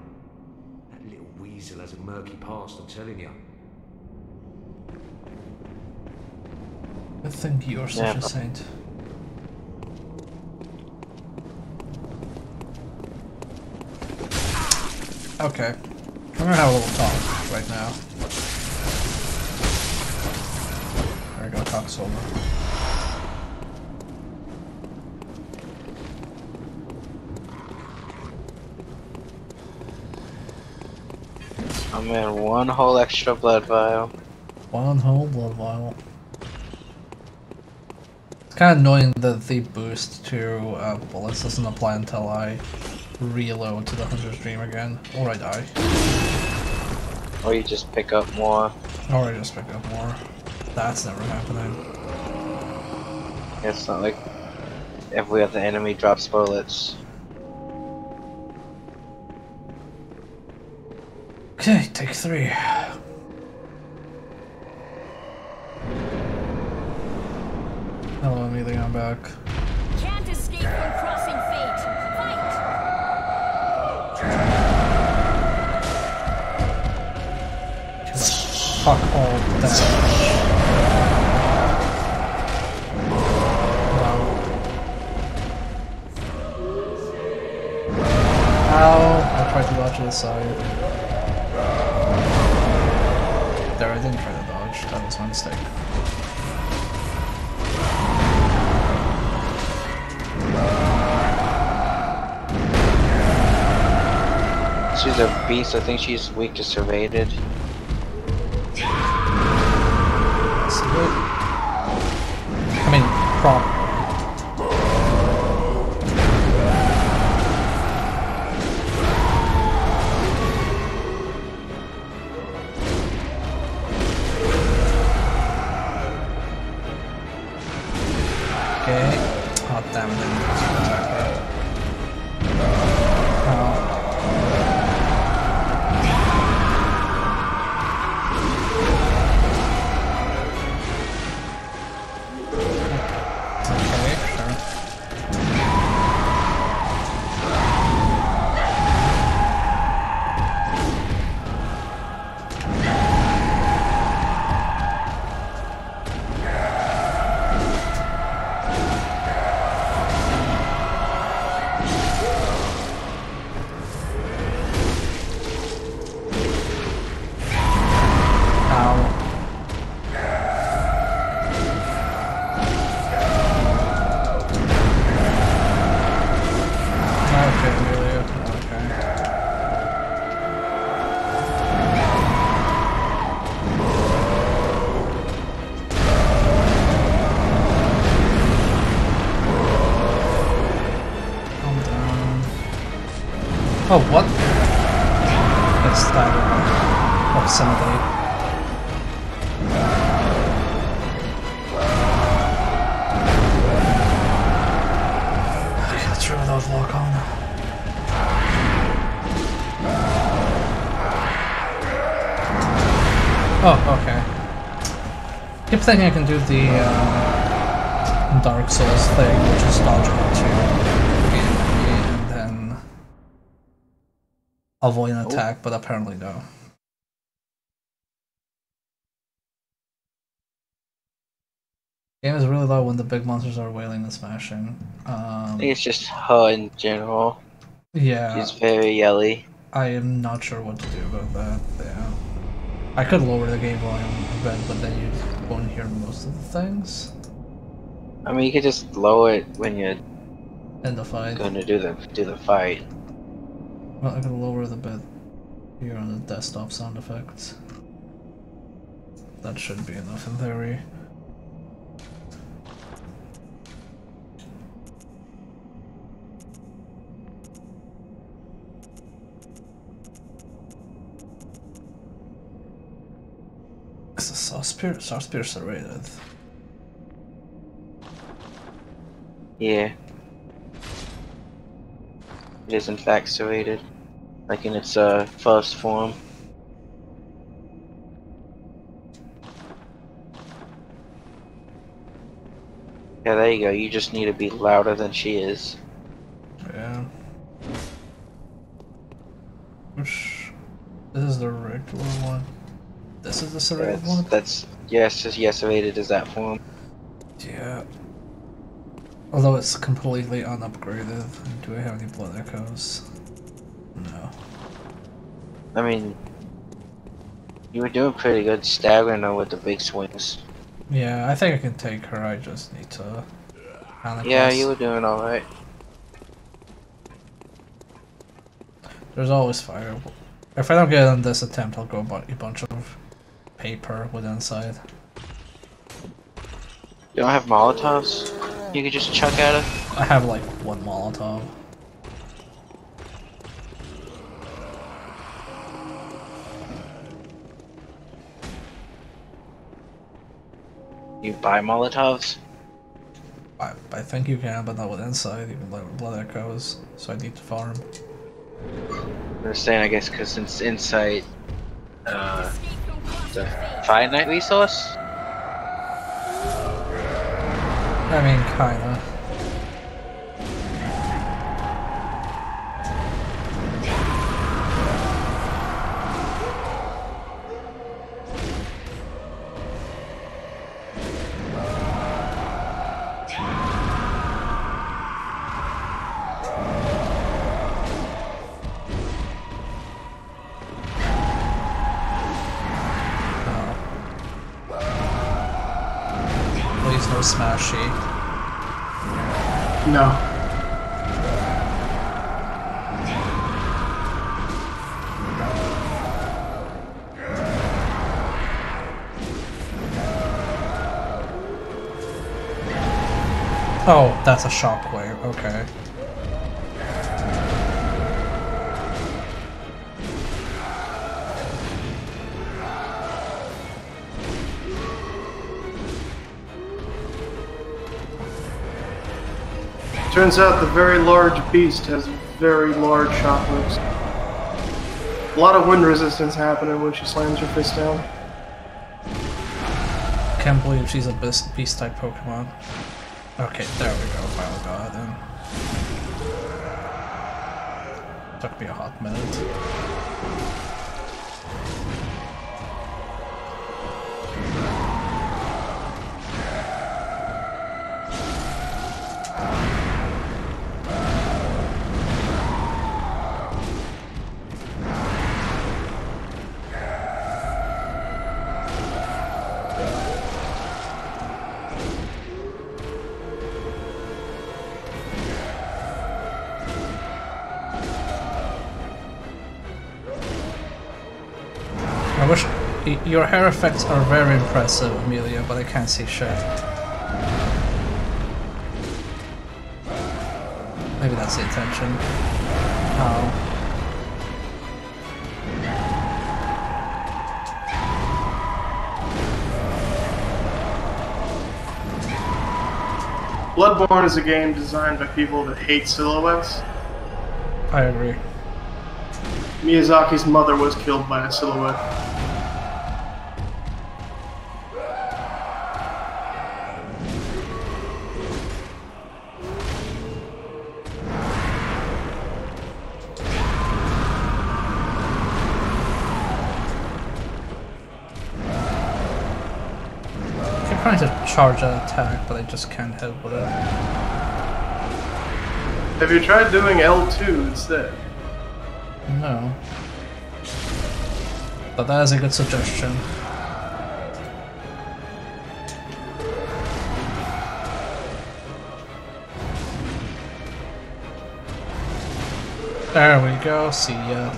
Speaker 5: That little weasel has a murky past, I'm telling you.
Speaker 1: I think you're such a saint. Okay, we're gonna have a little talk right now. There we go, talk solo.
Speaker 2: Oh man, 1 whole extra blood vial.
Speaker 1: 1 whole blood vial. It's kind of annoying that the boost to bullets doesn't apply until I reload to the Hunter's Dream again, or I die.
Speaker 2: Or you just pick up more.
Speaker 1: Or I just pick up more. That's never happening.
Speaker 2: It's not like every other enemy drops bullets.
Speaker 1: Okay, take 3. Hello, Amelia, I'm back.
Speaker 8: Can't escape from crossing fate. Fight!
Speaker 1: Fuck all that. Wow. Ow! I tried to dodge to the side. There, I didn't try to dodge. That was my mistake.
Speaker 2: She's a beast. I think she's weak to serrated.
Speaker 1: I mean, prop. Okay. Oh damn it! I didn't attack her. Oh, what? It's that proximity. Okay, let's try without lock on. Oh, okay. Keep thinking I can do the Dark Souls thing, which is dodge R2. And then avoid an attack, but apparently no. Game is really low when the big monsters are wailing and smashing.
Speaker 2: I think it's just her in general.
Speaker 1: Yeah.
Speaker 2: She's very yelly.
Speaker 1: I am not sure what to do about that. Yeah. I could lower the game volume a bit, but then you won't hear most of the things.
Speaker 2: I mean, you could just lower it when you're
Speaker 1: in the fight.
Speaker 2: going to do the fight.
Speaker 1: Well, I could lower the bit here on the desktop sound effects. That should be enough in theory. Is the South serrated?
Speaker 2: Yeah. It is in fact serrated. Like in its first form. Yeah, there you go. You just need to be louder than she is.
Speaker 1: Yeah. Which... This is the regular one. This is the serrated one?
Speaker 2: That's... Yes, just yes, serrated is that form.
Speaker 1: Yeah. Although it's completely unupgraded. Do I have any blood echoes? No.
Speaker 2: I mean... You were doing pretty good staggering her with the big swings.
Speaker 1: Yeah, I think I can take her, I just need to...
Speaker 2: Yeah, you were doing alright.
Speaker 1: There's always fire. If I don't get it on this attempt, I'll go a bunch of paper with inside.
Speaker 2: You don't have Molotovs? You could just chuck at her?
Speaker 1: I have like one Molotov.
Speaker 2: You buy Molotovs?
Speaker 1: I think you can, but not with Insight, even with Blood Echoes, so I need to farm.
Speaker 2: I was saying, I guess, because since Insight, it's a finite resource?
Speaker 1: I mean, kinda. Please no smashy.
Speaker 7: No.
Speaker 1: Oh, that's a shockwave, okay.
Speaker 7: Turns out the very large beast has very large shockwaves. A lot of wind resistance happening when she slams her fist down.
Speaker 1: Can't believe she's a beast type Pokemon. Okay, there we go, finally got it in. Took me a hot minute. I wish your hair effects are very impressive, Amelia, but I can't see shit. Maybe that's the intention. Oh.
Speaker 7: Bloodborne is a game designed by people that hate silhouettes.
Speaker 1: I agree.
Speaker 7: Miyazaki's mother was killed by a silhouette.
Speaker 1: I'm trying to charge an attack, but I just can't hit with it.
Speaker 7: Have you tried doing L2 instead?
Speaker 1: No. But that is a good suggestion. There we go, see ya.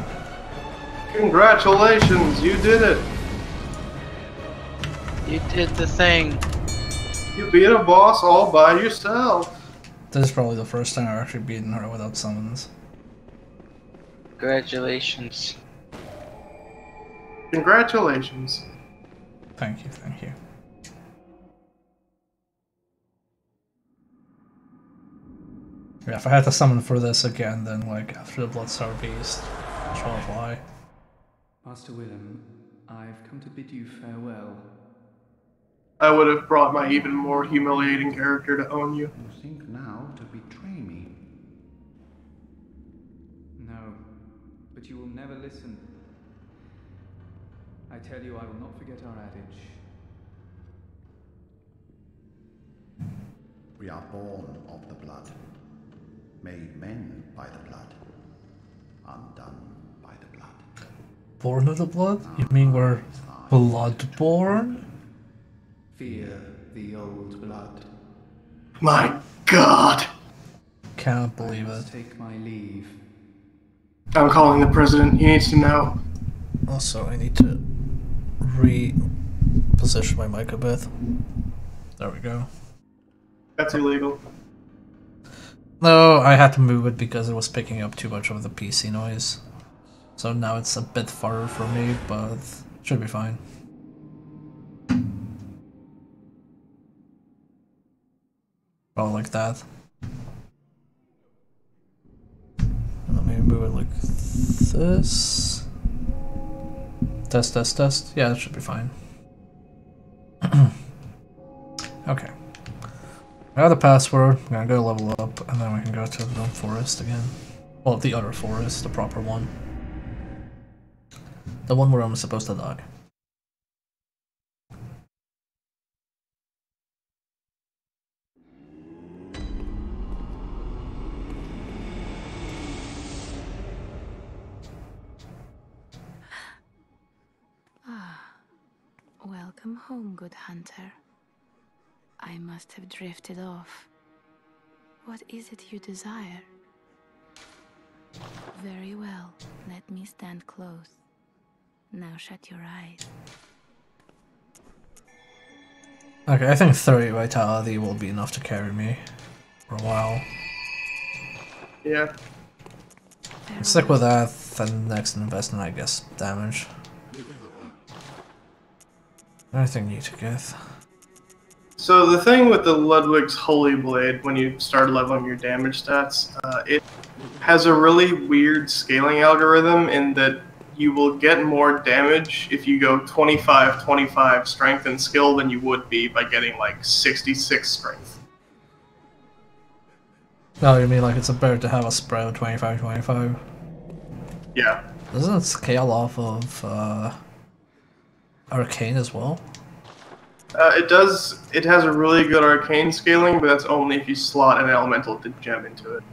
Speaker 7: Congratulations, you did it!
Speaker 2: You did the thing.
Speaker 7: You beat a boss all by yourself.
Speaker 1: This is probably the first time I've actually beaten her without summons.
Speaker 2: Congratulations.
Speaker 7: Congratulations.
Speaker 1: Thank you, thank you. Yeah, if I had to summon for this again, then like after the Bloodstar Beast, which won't fly.
Speaker 6: Master Willem, I've come to bid you farewell.
Speaker 7: I would have brought my even more humiliating character to own you.
Speaker 5: You think now to betray me?
Speaker 6: No, but you will never listen. I tell you, I will not forget our adage.
Speaker 9: We are born of the blood, made men by the blood, undone by the blood.
Speaker 1: Born of the blood? You mean we're bloodborne?
Speaker 6: Fear the old blood.
Speaker 7: My God!
Speaker 1: Can't believe it.
Speaker 6: Take my leave.
Speaker 7: I'm calling the president. He needs to know.
Speaker 1: Also, I need to reposition my mic a bit. There we go.
Speaker 7: That's illegal.
Speaker 1: No, I had to move it because it was picking up too much of the PC noise. So now it's a bit farther from me, but it should be fine. Probably like that. Let me move it like this. Test, test, test. Yeah, that should be fine. Okay. I got the password. I'm gonna go level up, and then we can go to the forest again. Well, the other forest, the proper one. The one where I'm supposed to die.
Speaker 4: Welcome home, good hunter. I must have drifted off. What is it you desire? Very well, let me stand close. Now shut your eyes.
Speaker 1: Okay, I think 30 vitality will be enough to carry me for a while.
Speaker 7: Yeah.
Speaker 1: Stick with that, then next investment, I guess, damage. Anything you to get.
Speaker 7: So the thing with the Ludwig's Holy Blade, when you start leveling your damage stats, it has a really weird scaling algorithm in that you will get more damage if you go 25-25 strength and skill than you would be by getting like 66 strength.
Speaker 1: Oh, you mean like it's better to have a spread of 25-25?
Speaker 7: Yeah.
Speaker 1: Doesn't it scale off of Arcane as well?
Speaker 7: It does. It has a really good arcane scaling, but that's only if you slot an elemental gem into it.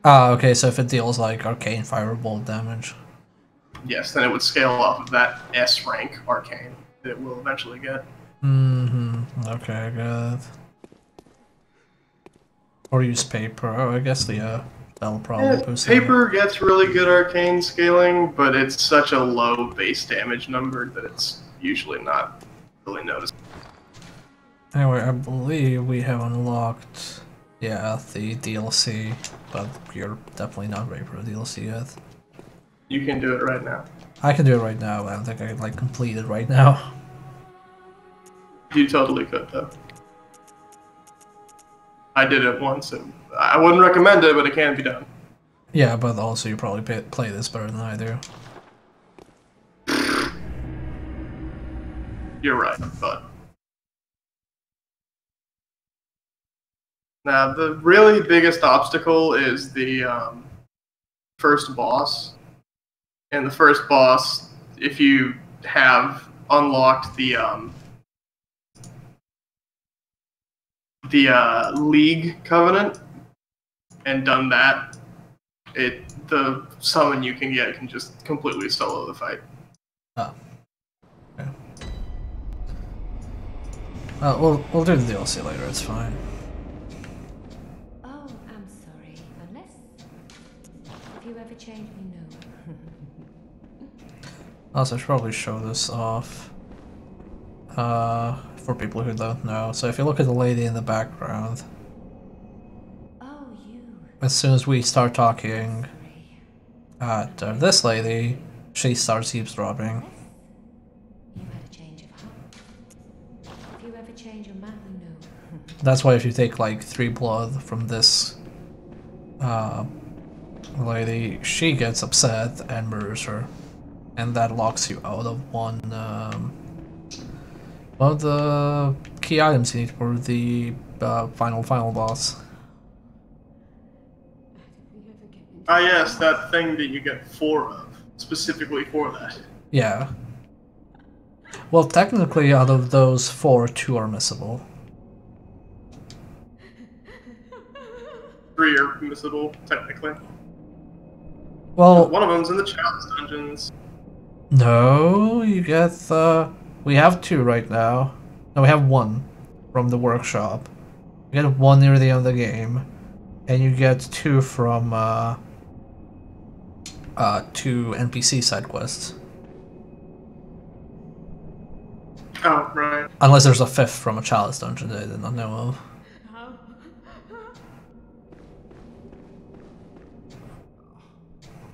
Speaker 1: Ah, okay, so if it deals like Arcane Firebolt damage.
Speaker 7: Yes, then it would scale off of that S rank arcane that it will eventually get.
Speaker 1: Okay, good. Or use paper. Oh, I guess the that'll probably boost it.
Speaker 7: Paper gets really good arcane scaling, but it's such a low base damage number that it's usually not really noticed.
Speaker 1: Anyway, I believe we have unlocked, yeah, the DLC, but you're definitely not ready for the DLC yet.
Speaker 7: You can do it right now.
Speaker 1: I can do it right now, but I don't think I can, like, complete it right now.
Speaker 7: You totally could, though. I did it once, and I wouldn't recommend it, but it can be done.
Speaker 1: Yeah, but also you probably play this better than I do.
Speaker 7: You're right, but... Now, the really biggest obstacle is the first boss. And the first boss, if you have unlocked the League Covenant and done that, the summon you can get can just completely solo the fight.
Speaker 1: Oh. Okay. We'll do the DLC later, it's fine.
Speaker 4: Oh, I'm sorry. Unless... If you ever change me, no.
Speaker 1: Also, I should probably show this off. For people who don't know. So if you look at the lady in the background, as soon as we start talking at this lady, she starts eavesdropping.
Speaker 4: You had a change of heart. If you ever change your mind, no.
Speaker 1: That's why if you take like 3 blood from this lady, she gets upset and murders her. And that locks you out of one of the key items you need for the final boss.
Speaker 7: Ah yes, that thing that you get 4 of, specifically for that.
Speaker 1: Yeah. Well, technically out of those 4, 2 are missable.
Speaker 7: 3 are missable, technically.
Speaker 1: Well,
Speaker 7: one of them's in the challenge dungeons.
Speaker 1: No, you get we have 2 right now. No, we have 1 from the workshop. You get 1 near the end of the game, and you get 2 from 2 NPC side quests.
Speaker 7: Oh, right.
Speaker 1: Unless there's a 5th from a chalice dungeon that I did not know of.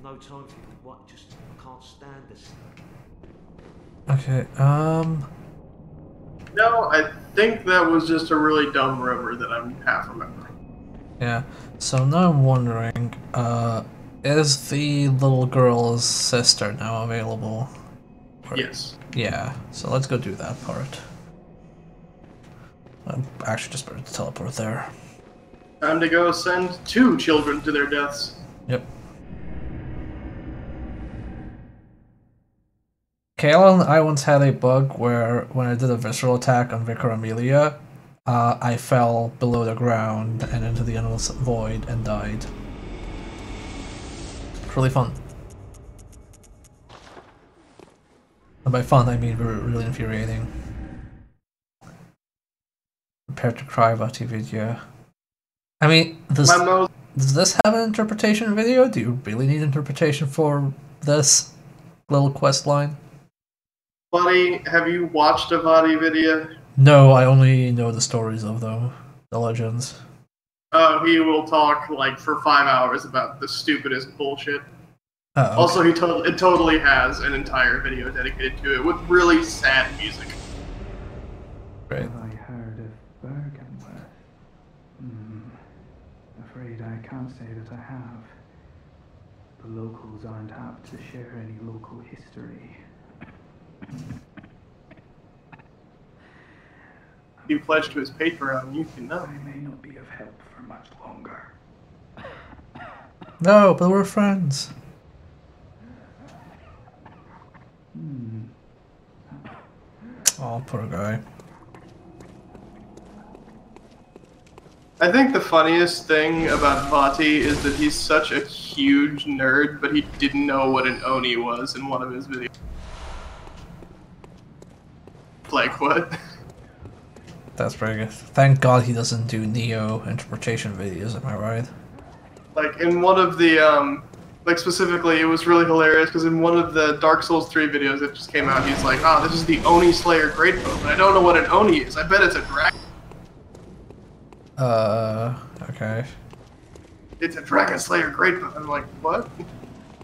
Speaker 5: No time for you. What? I can't stand this.
Speaker 1: Okay,
Speaker 7: No, I think that was just a really dumb rumor that I'm half remembering.
Speaker 1: Yeah. So now I'm wondering, is the little girl's sister now available?
Speaker 7: Yes.
Speaker 1: Yeah. So let's go do that part. I'm actually just better to teleport there.
Speaker 7: Time to go send 2 children to their deaths.
Speaker 1: Yep. Kayla and I once had a bug where when I did a visceral attack on Vicar Amelia, I fell below the ground and into the endless void and died. It's really fun. And by fun, I mean really infuriating. Prepare to cry about the video. I mean, does this have an interpretation video? Do you really need interpretation for this little quest line?
Speaker 7: Buddy, have you watched a Vadi video?
Speaker 1: No, I only know the stories of them, the legends.
Speaker 7: Oh, he will talk like for 5 hours about the stupidest bullshit.
Speaker 1: Oh, okay.
Speaker 7: Also, it totally has an entire video dedicated to it with really sad music.
Speaker 1: Great.
Speaker 6: Have I heard of Bergenworth? Afraid I can't say that I have. The locals aren't apt to share any local history.
Speaker 7: If you pledge to his Patreon, you can know.
Speaker 6: I may not be of help for much longer.
Speaker 1: No, but we're friends. Oh, poor guy.
Speaker 7: I think the funniest thing about Vati is that he's such a huge nerd, but he didn't know what an Oni was in one of his videos. Like, what?
Speaker 1: That's pretty good. Thank God he doesn't do Neo interpretation videos, am I right?
Speaker 7: Like, in one of the, like, specifically, it was really hilarious, because in one of the Dark Souls 3 videos that just came out, he's like, this is the Oni Slayer Great Bow, but I don't know what an Oni is. I bet it's a dragon.
Speaker 1: Okay.
Speaker 7: It's a Dragon Slayer Great Bow. I'm like, what?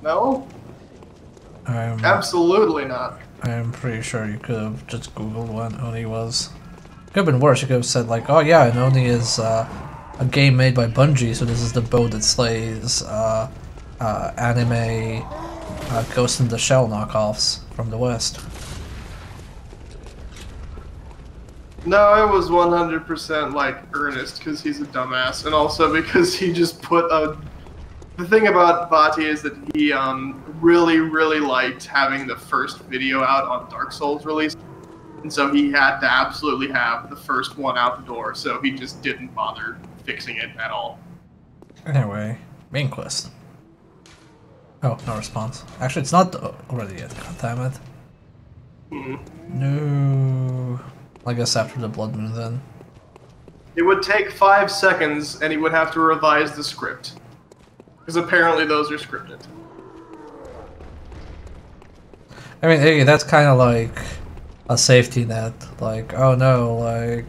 Speaker 7: No?
Speaker 1: I'm
Speaker 7: Absolutely not.
Speaker 1: I'm pretty sure you could have just Googled what Oni was. Could have been worse. You could have said like, oh yeah, an Oni is a game made by Bungie, so this is the bow that slays anime Ghost in the Shell knockoffs from the West.
Speaker 7: No, I was 100% like earnest because he's a dumbass, and also because he just put a. The thing about Vati is that he really liked having the first video out on Dark Souls release, and so he had to absolutely have the first one out the door. So he just didn't bother fixing it at all.
Speaker 1: Anyway, main quest. Oh, no response. Actually, it's not already yet. God damn it. No. I guess after the Blood Moon then.
Speaker 7: It would take 5 seconds, and he would have to revise the script. Because apparently those are scripted.
Speaker 1: I mean, hey, that's kind of like a safety net. Like, oh no, like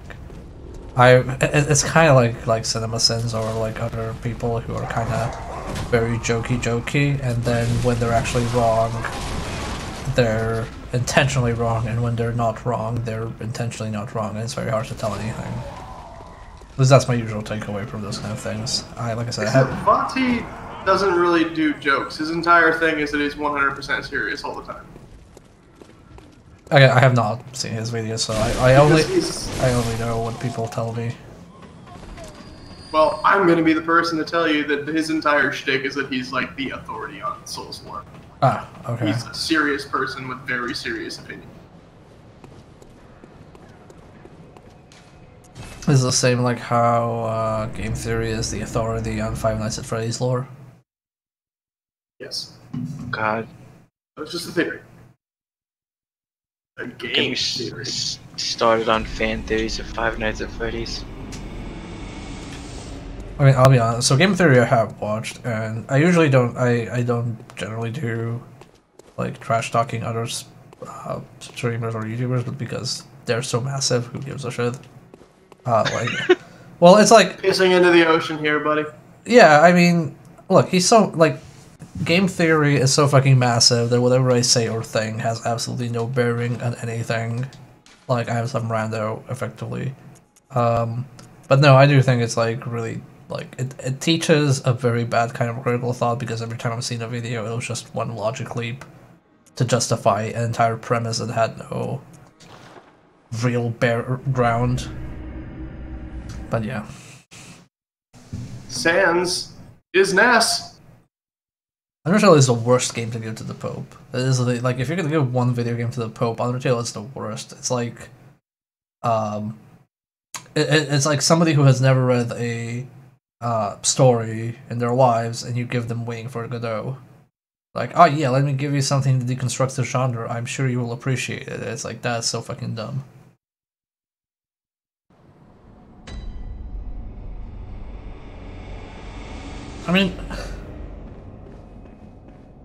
Speaker 1: it's kind of like CinemaSins or like other people who are kind of very jokey, and then when they're actually wrong, they're intentionally wrong, and when they're not wrong, they're intentionally not wrong, and it's very hard to tell anything. At least that's my usual takeaway from those kind of things. Like I said,
Speaker 7: Vati doesn't really do jokes. His entire thing is that he's 100% serious all the time.
Speaker 1: I have not seen his videos, so I only know what people tell me.
Speaker 7: Well, I'm gonna be the person to tell you that his entire shtick is that he's like the authority on Souls lore.
Speaker 1: Ah, okay.
Speaker 7: He's a serious person with very serious opinions.
Speaker 1: Is the same like how Game Theory is the authority on Five Nights at Freddy's lore?
Speaker 7: Yes.
Speaker 2: God.
Speaker 7: That's just a theory. A game theory.
Speaker 2: Started on fan theories of Five Nights at Freddy's.
Speaker 1: I mean, I'll be honest. So Game Theory I have watched, and I usually don't. I don't generally do like trash talking other streamers or YouTubers, but because they're so massive, who gives a shit? Like, well, it's like
Speaker 7: pissing into the ocean here, buddy.
Speaker 1: Yeah, I mean, look, he's so like. Game Theory is so fucking massive that whatever I say or think has absolutely no bearing on anything. like I have some rando effectively. But no, I do think it's like really like it teaches a very bad kind of critical thought, because every time I'm seeing a video, it was just one logic leap to justify an entire premise that had no real bare ground. But yeah.
Speaker 7: Sans is Ness.
Speaker 1: Undertale is the worst game to give to the Pope. It is like if you're gonna give one video game to the Pope, Undertale is the worst. It's like, it's like somebody who has never read a story in their lives, and you give them Waiting for Godot. Like, oh yeah, let me give you something to deconstruct the genre. I'm sure you will appreciate it. It's like, that's so fucking dumb. I mean,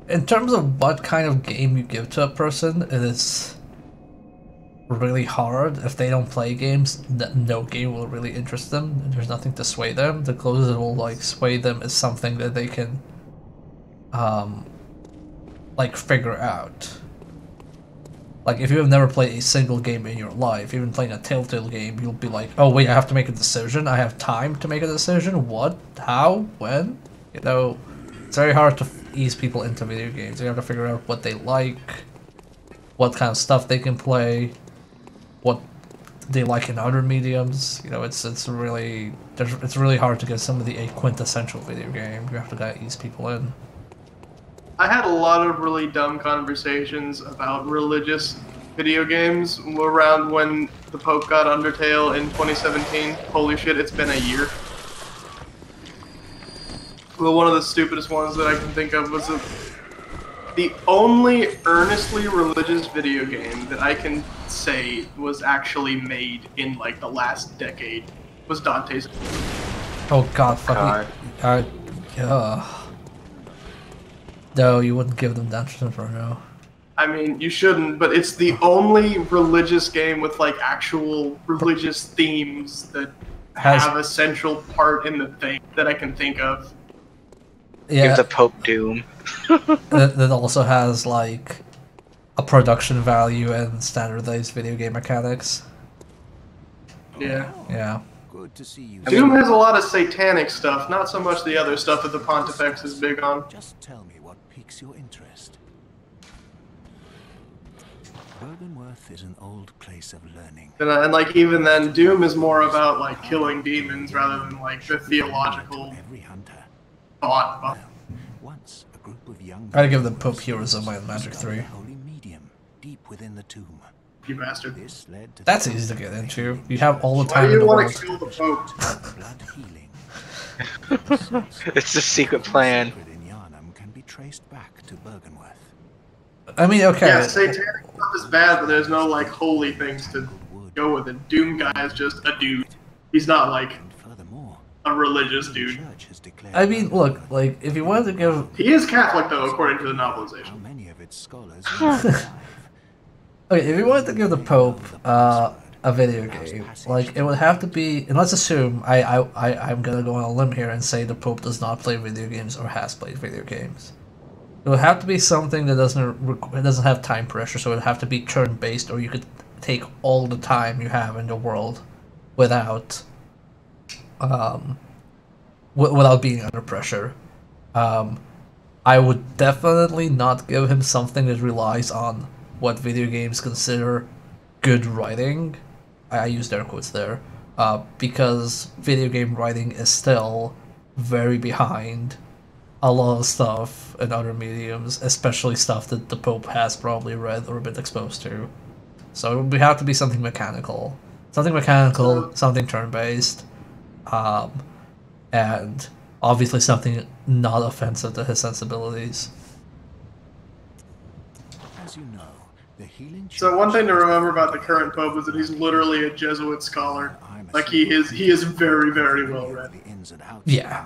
Speaker 1: in terms of what kind of game you give to a person, it is really hard. If they don't play games, no game will really interest them. There's nothing to sway them. The closest it will like sway them is something that they can like figure out. Like if you have never played a single game in your life, even playing a Telltale game, you'll be like, oh wait, I have to make a decision. I have time to make a decision. What? How? When? You know, it's very hard to ease people into video games. You have to figure out what they like, what kind of stuff they can play, what they like in other mediums. You know, it's really hard to give somebody a quintessential video game. You have to kind of ease people in.
Speaker 7: I had a lot of really dumb conversations about religious video games around when the Pope got Undertale in 2017. Holy shit, it's been a year. Well, one of the stupidest ones that I can think of was the only earnestly religious video game that I can say was actually made in like the last decade was Dante's.
Speaker 1: Oh god, fucking no, you wouldn't give them Dante's Inferno.
Speaker 7: I mean, you shouldn't, but it's the only religious game with like actual religious themes that have a central part in the thing that I can think of.
Speaker 2: Yeah. Give the Pope Doom.
Speaker 1: that also has like a production value and standardized video game mechanics.
Speaker 7: Yeah.
Speaker 1: Yeah.
Speaker 5: Good to see you.
Speaker 7: Doom has a lot of satanic stuff, not so much the other stuff that the Pontifex is big on.
Speaker 5: Just tell me what piques your interest. Byrgenworth is an old place of learning.
Speaker 7: And like even then, Doom is more about like killing demons rather than like the theological thought.
Speaker 5: Once a group of young
Speaker 1: I'd give the Pope Heroes of Might and Magic 3.
Speaker 5: Holy medium deep within the tomb.
Speaker 7: You bastard.
Speaker 1: That's easy to get into. You have all the time
Speaker 7: Why do
Speaker 1: in the
Speaker 7: you want
Speaker 1: world.
Speaker 7: to kill the Pope?
Speaker 5: Blood healing.
Speaker 2: It's the secret plan.
Speaker 5: Can be traced back to Byrgenworth.
Speaker 1: I mean, okay.
Speaker 7: Yeah, satanic stuff is bad, but there's no like holy things to go with it. Doom guy is just a dude. He's not like a religious dude.
Speaker 1: I mean, look, like if you wanted to give,
Speaker 7: he is Catholic though, according to the novelization.
Speaker 5: Many of its scholars.
Speaker 1: Okay, if you wanted to give the Pope a video game, like it would have to be, and let's assume I'm gonna go on a limb here and say the Pope does not play video games or has played video games. It would have to be something that doesn't have time pressure, so it would have to be turn-based, or you could take all the time you have in the world without without being under pressure. I would definitely not give him something that relies on what video games consider good writing. I used air quotes there, because video game writing is still very behind a lot of stuff in other mediums, especially stuff that the Pope has probably read or been exposed to. So it would have to be something mechanical. Something turn-based, and obviously something not offensive to his sensibilities.
Speaker 5: As you know, the healing.
Speaker 7: So one thing to remember about the current Pope is that he's literally a Jesuit scholar. Like he is very, very well read.
Speaker 1: Yeah,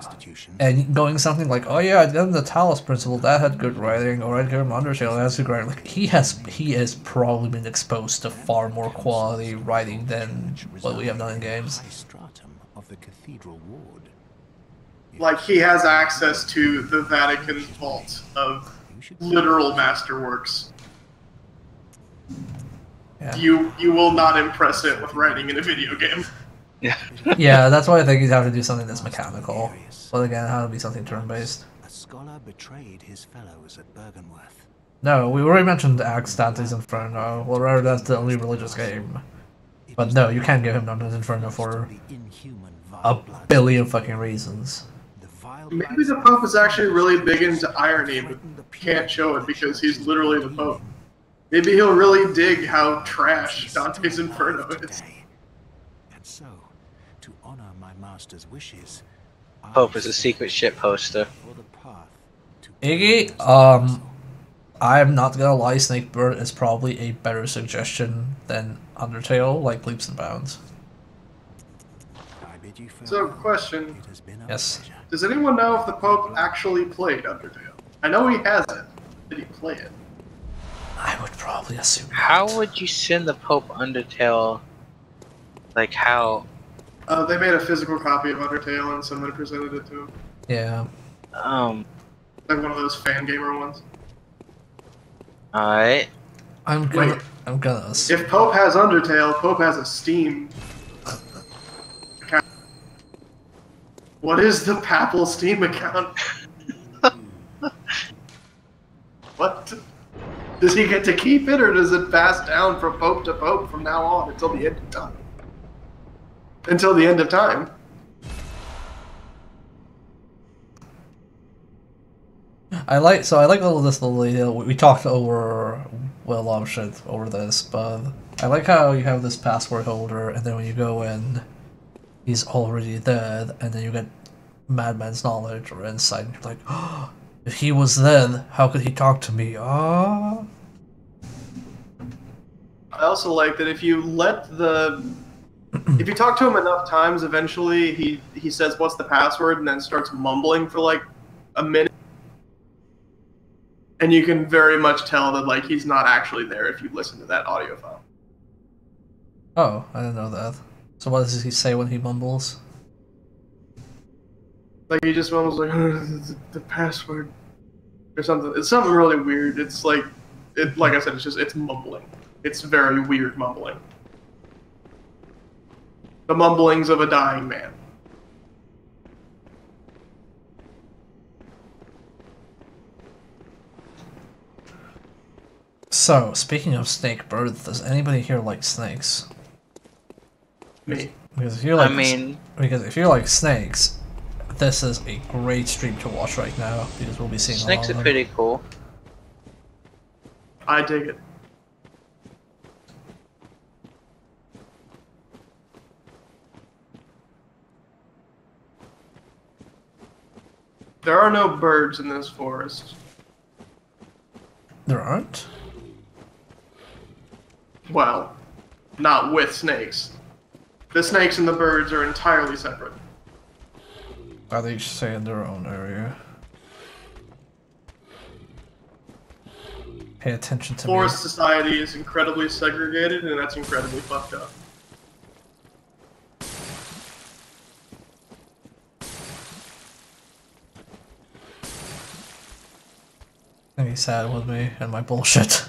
Speaker 1: and going something like, oh yeah, I'd give him the Talos Principle, that had good writing, or I'd give him Undertale, that's good writing. Like he has probably been exposed to far more quality writing than what we have done in games.
Speaker 7: Like he has access to the Vatican vault of literal masterworks.
Speaker 1: Yeah.
Speaker 7: You will not impress it with writing in a video game.
Speaker 2: Yeah.
Speaker 1: Yeah, that's why I think you'd have to do something that's mechanical. But again, how to be something turn-based.
Speaker 10: A scholar betrayed his fellows at Bergenworth.
Speaker 1: No, we already mentioned Axe Dante's Inferno. Well, rather that's the only religious game. But no, you can't give him Dante's Inferno for a billion fucking reasons.
Speaker 7: Maybe the Pope is actually really big into irony, but can't show it because he's literally the Pope. Maybe he'll really dig how trash Dante's Inferno is.
Speaker 10: And so, to honor my master's wishes,
Speaker 2: Pope is a secret ship poster.
Speaker 1: Iggy, I'm not gonna lie, Snakebird is probably a better suggestion than Undertale, like leaps and bounds.
Speaker 7: So, question.
Speaker 1: Yes.
Speaker 7: Does anyone know if the Pope actually played Undertale? I know he has it. Did he play it?
Speaker 1: I would probably assume that.
Speaker 2: How would you send the Pope Undertale? Like how?
Speaker 7: They made a physical copy of Undertale and someone presented it to him.
Speaker 1: Yeah.
Speaker 7: Like one of those fan gamer ones.
Speaker 2: Alright.
Speaker 1: I'm gonna assume.
Speaker 7: If Pope has Undertale, Pope has a Steam account. What is the papal Steam account? What? Does he get to keep it, or does it pass down from Pope to Pope from now on until the end of time? Until the end of time.
Speaker 1: I like this little detail. We talked over a lot of shit over this, but I like how you have this password holder, and then when you go in, he's already dead, and then you get Madman's knowledge or insight, and you're like, oh, if he was dead, how could he talk to me? Ah.
Speaker 7: I also like that if you let the... if you talk to him enough times, eventually he says, what's the password, and then starts mumbling for like a minute. And you can very much tell that like he's not actually there if you listen to that audio file.
Speaker 1: Oh, I didn't know that. So what does he say when he mumbles?
Speaker 7: Like he just mumbles like the password or something. It's something really weird. It's like like I said, it's mumbling. It's very weird mumbling. The mumblings of a dying man.
Speaker 1: So, speaking of snake birds, does anybody here like snakes?
Speaker 7: Me.
Speaker 1: Because if you like,
Speaker 2: because
Speaker 1: if you like snakes, this is a great stream to watch right now because we'll be seeing
Speaker 2: snakes
Speaker 1: a lot of
Speaker 2: are pretty cool.
Speaker 7: I dig it. There are no birds in this forest.
Speaker 1: There aren't?
Speaker 7: Well, not with snakes. The snakes and the birds are entirely separate.
Speaker 1: Are they just say in their own area? Pay attention to
Speaker 7: Forest society is incredibly segregated, and that's incredibly fucked up.
Speaker 1: And he's sad with me and my bullshit.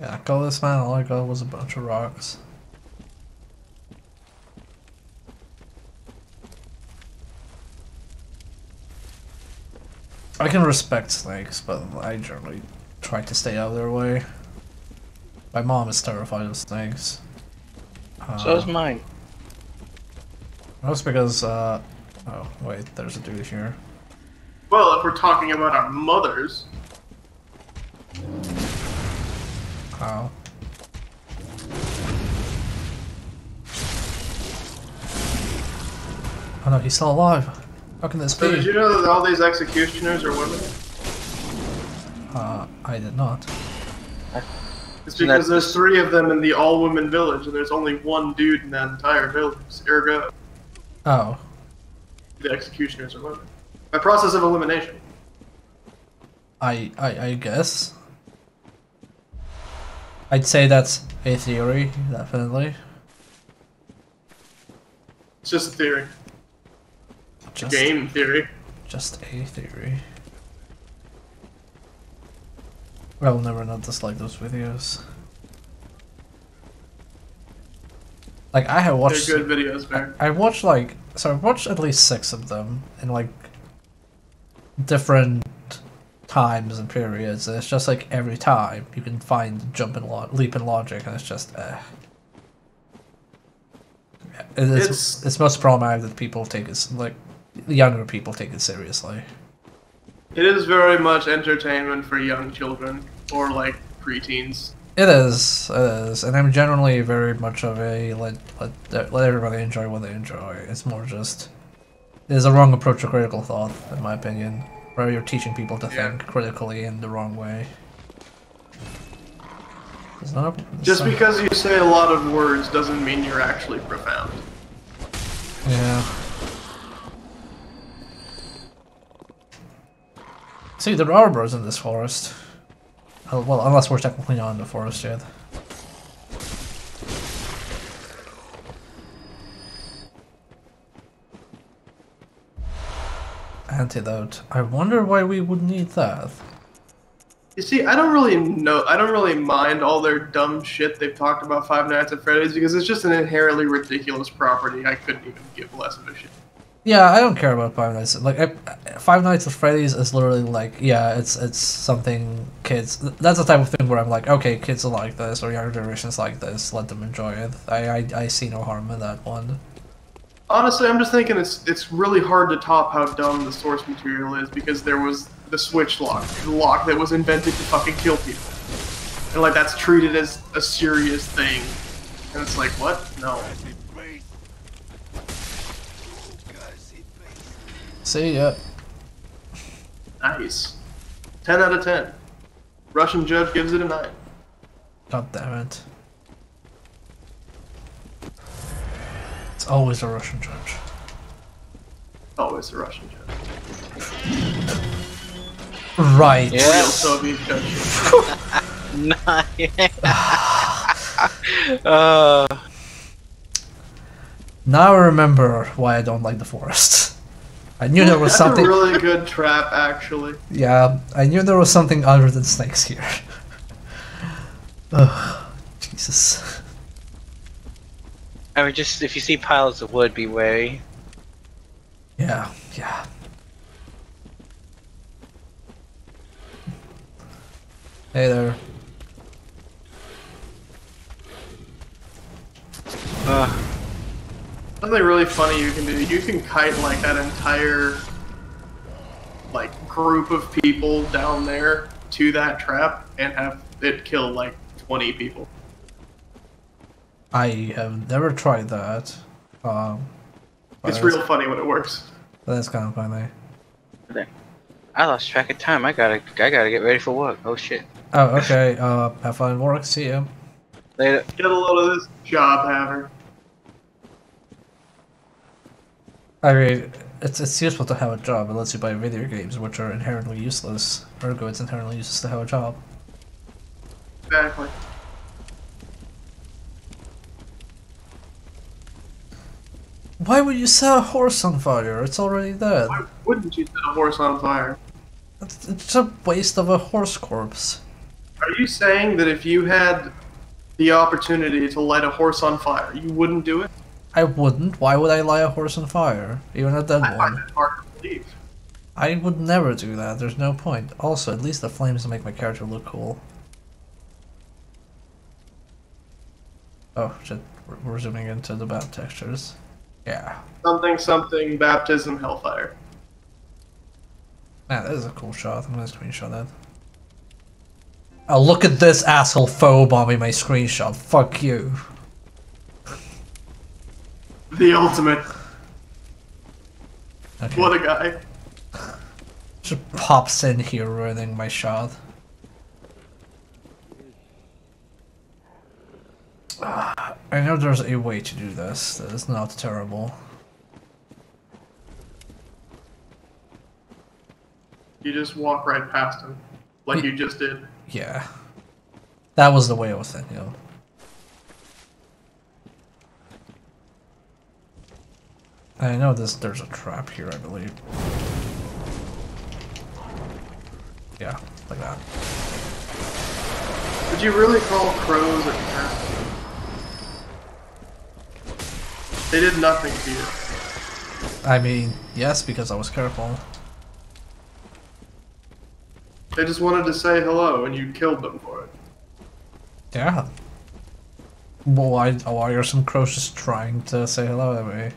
Speaker 1: Yeah, go this man, all I got was a bunch of rocks. I can respect snakes, but I generally try to stay out of their way. My mom is terrified of snakes.
Speaker 2: So is mine.
Speaker 1: That's because, oh, wait, there's a dude here.
Speaker 7: Well, if we're talking about our mothers...
Speaker 1: How? Oh no, he's still alive. How can this be?
Speaker 7: So did you know that all these executioners are women?
Speaker 1: I did not.
Speaker 7: It's because there's 3 of them in the all-women village, and there's only one dude in that entire village. Ergo.
Speaker 1: Oh.
Speaker 7: The executioners are women. By process of elimination.
Speaker 1: I guess. I'd say that's a theory, definitely.
Speaker 7: It's just a theory.
Speaker 1: Just,
Speaker 7: Game theory.
Speaker 1: Just a theory. I will never not dislike those videos. Like I have watched.
Speaker 7: They're good videos, man.
Speaker 1: I watched like I watched at least 6 of them in like different times and periods. And it's just like every time you can find leap in logic, and it's just It's most problematic that people take it like younger people take it seriously.
Speaker 7: It is very much entertainment for young children or like preteens.
Speaker 1: It is, and I'm generally very much of a let everybody enjoy what they enjoy. It's more just it is a wrong approach to critical thought, in my opinion, where you're teaching people to think critically in the wrong way.
Speaker 7: Just because you say a lot of words doesn't mean you're actually profound.
Speaker 1: Yeah. See, there are birds in this forest. Well, unless we're technically not in the forest yet. Antidote. I wonder why we would need that.
Speaker 7: You see, I don't really mind all their dumb shit they've talked about Five Nights at Freddy's because it's just an inherently ridiculous property. I couldn't even give less of a shit.
Speaker 1: Yeah, I don't care about Five Nights. Like, Five Nights at Freddy's is literally like, yeah, it's something kids. That's the type of thing where I'm like, okay, kids are like this, or younger generations like this. Let them enjoy it. I see no harm in that one.
Speaker 7: Honestly, I'm just thinking it's really hard to top how dumb the source material is because there was the switch lock, the lock that was invented to fucking kill people, and like that's treated as a serious thing, and it's like, what? No.
Speaker 1: See ya.
Speaker 7: Nice. 10 out of 10. Russian judge gives it a 9.
Speaker 1: God damn it. It's always a Russian judge.
Speaker 7: Always a Russian judge.
Speaker 1: Right.
Speaker 7: Yeah. Real Soviet judge.
Speaker 1: Now I remember why I don't like the forest. I knew there was something.
Speaker 7: That's a really good trap, actually.
Speaker 1: Yeah, I knew there was something other than snakes here. Ugh, Jesus.
Speaker 2: I mean, just if you see piles of wood, be wary.
Speaker 1: Yeah, yeah. Hey there.
Speaker 7: Something really funny you can do. You can kite like that entire like group of people down there to that trap and have it kill like 20 people.
Speaker 1: I have never tried that.
Speaker 7: It's real funny when it works.
Speaker 1: That's kind of funny.
Speaker 2: I lost track of time. I gotta get ready for work. Oh shit.
Speaker 1: Oh, okay. Have fun work. See ya.
Speaker 2: Later.
Speaker 7: Get a load of this job haver.
Speaker 1: I mean, it's useful to have a job. It lets you buy video games, which are inherently useless. Ergo, it's inherently useless to have a job.
Speaker 7: Exactly.
Speaker 1: Why would you set a horse on fire? It's already dead.
Speaker 7: Why wouldn't you set a horse on fire?
Speaker 1: It's a waste of a horse corpse.
Speaker 7: Are you saying that if you had the opportunity to light a horse on fire, you wouldn't do it?
Speaker 1: I wouldn't. Why would I light a horse on fire? Even a dead one.
Speaker 7: I find it hard to believe.
Speaker 1: I would never do that. There's no point. Also, at least the flames make my character look cool. Oh shit, we're zooming into the bad textures. Yeah.
Speaker 7: Something, baptism, hellfire.
Speaker 1: Man, that is a cool shot. I'm gonna screenshot that. Oh, look at this asshole photobombing my screenshot. Fuck you.
Speaker 7: The ultimate.
Speaker 1: Okay.
Speaker 7: What a guy.
Speaker 1: Just pops in here ruining my shot. I know there's a way to do this that is not terrible.
Speaker 7: You just walk right past him, like you just did.
Speaker 1: Yeah. That was the way I was thinking of. I know there's a trap here, I believe. Yeah, like that.
Speaker 7: Would you really call crows a trap? They did nothing to you.
Speaker 1: I mean, yes, because I was careful.
Speaker 7: They just wanted to say hello, and you killed them for it.
Speaker 1: Yeah. Well, why are some crows just trying to say hello that way?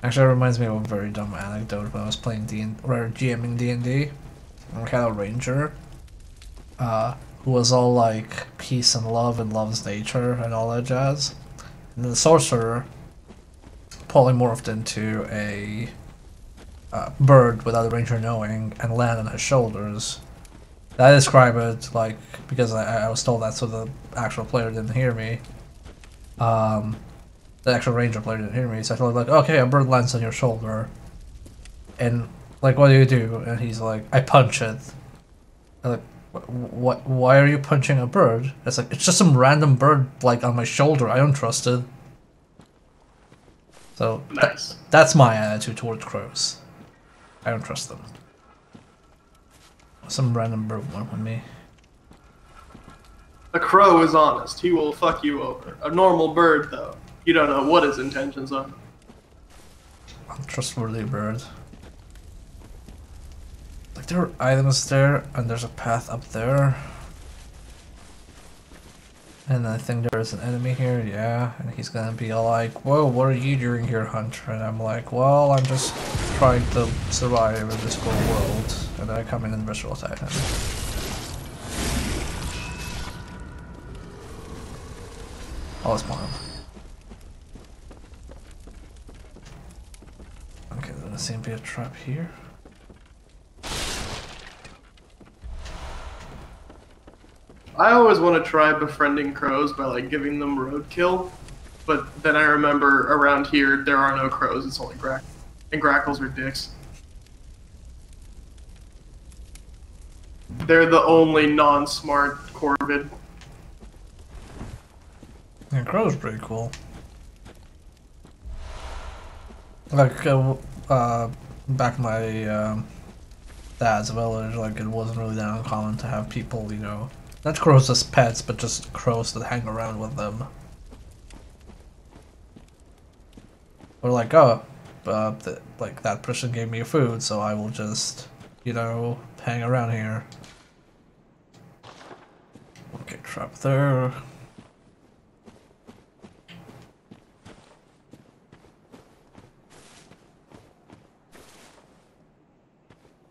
Speaker 1: Actually, it reminds me of a very dumb anecdote when I was playing GMing D&D. We had a ranger, who was all like peace and love and loves nature and all that jazz. And the sorcerer polymorphed into a bird without the ranger knowing and landed on his shoulders. I describe it like, because I was told that so the actual player didn't hear me. The actual ranger player didn't hear me, so I told him like, okay, a bird lands on your shoulder. And like, what do you do? And he's like, I punch it. I'm like, what? Why are you punching a bird? It's like, it's just some random bird like on my shoulder. I don't trust it. So
Speaker 7: nice.
Speaker 1: That's my attitude towards crows. I don't trust them. Some random bird went with me.
Speaker 7: A crow is honest. He will fuck you over. A normal bird, though, you don't know what his intentions are.
Speaker 1: Untrustworthy bird. Like, there are items there, and there's a path up there. And I think there's an enemy here, yeah. And he's gonna be all like, whoa, what are you doing here, Hunter? And I'm like, well, I'm just trying to survive in this cool world. And then I come in and visual attack him. Oh, it's mine. Okay, there doesn't seem to be a trap here.
Speaker 7: I always want to try befriending crows by like giving them roadkill, but then I remember around here there are no crows, it's only grackles. And grackles are dicks. They're the only non-smart corvid.
Speaker 1: Yeah, crow's pretty cool. Like, back in my dad's village, like, it wasn't really that uncommon to have people, you know, not crows as pets, but just crows that hang around with them. Or like, oh, like, that person gave me food, so I will just, you know, hang around here. Okay, trap there.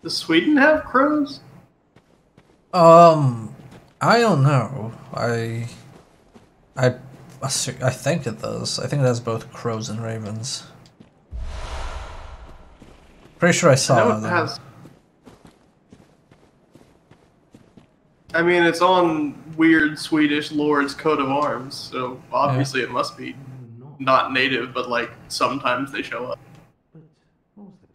Speaker 7: Does Sweden have crows?
Speaker 1: I don't know. I think it does. I think it has both crows and ravens. Pretty sure I saw
Speaker 7: it
Speaker 1: them.
Speaker 7: Has... I mean, it's on weird Swedish lord's coat of arms, so obviously it must be not native, but like sometimes they show up.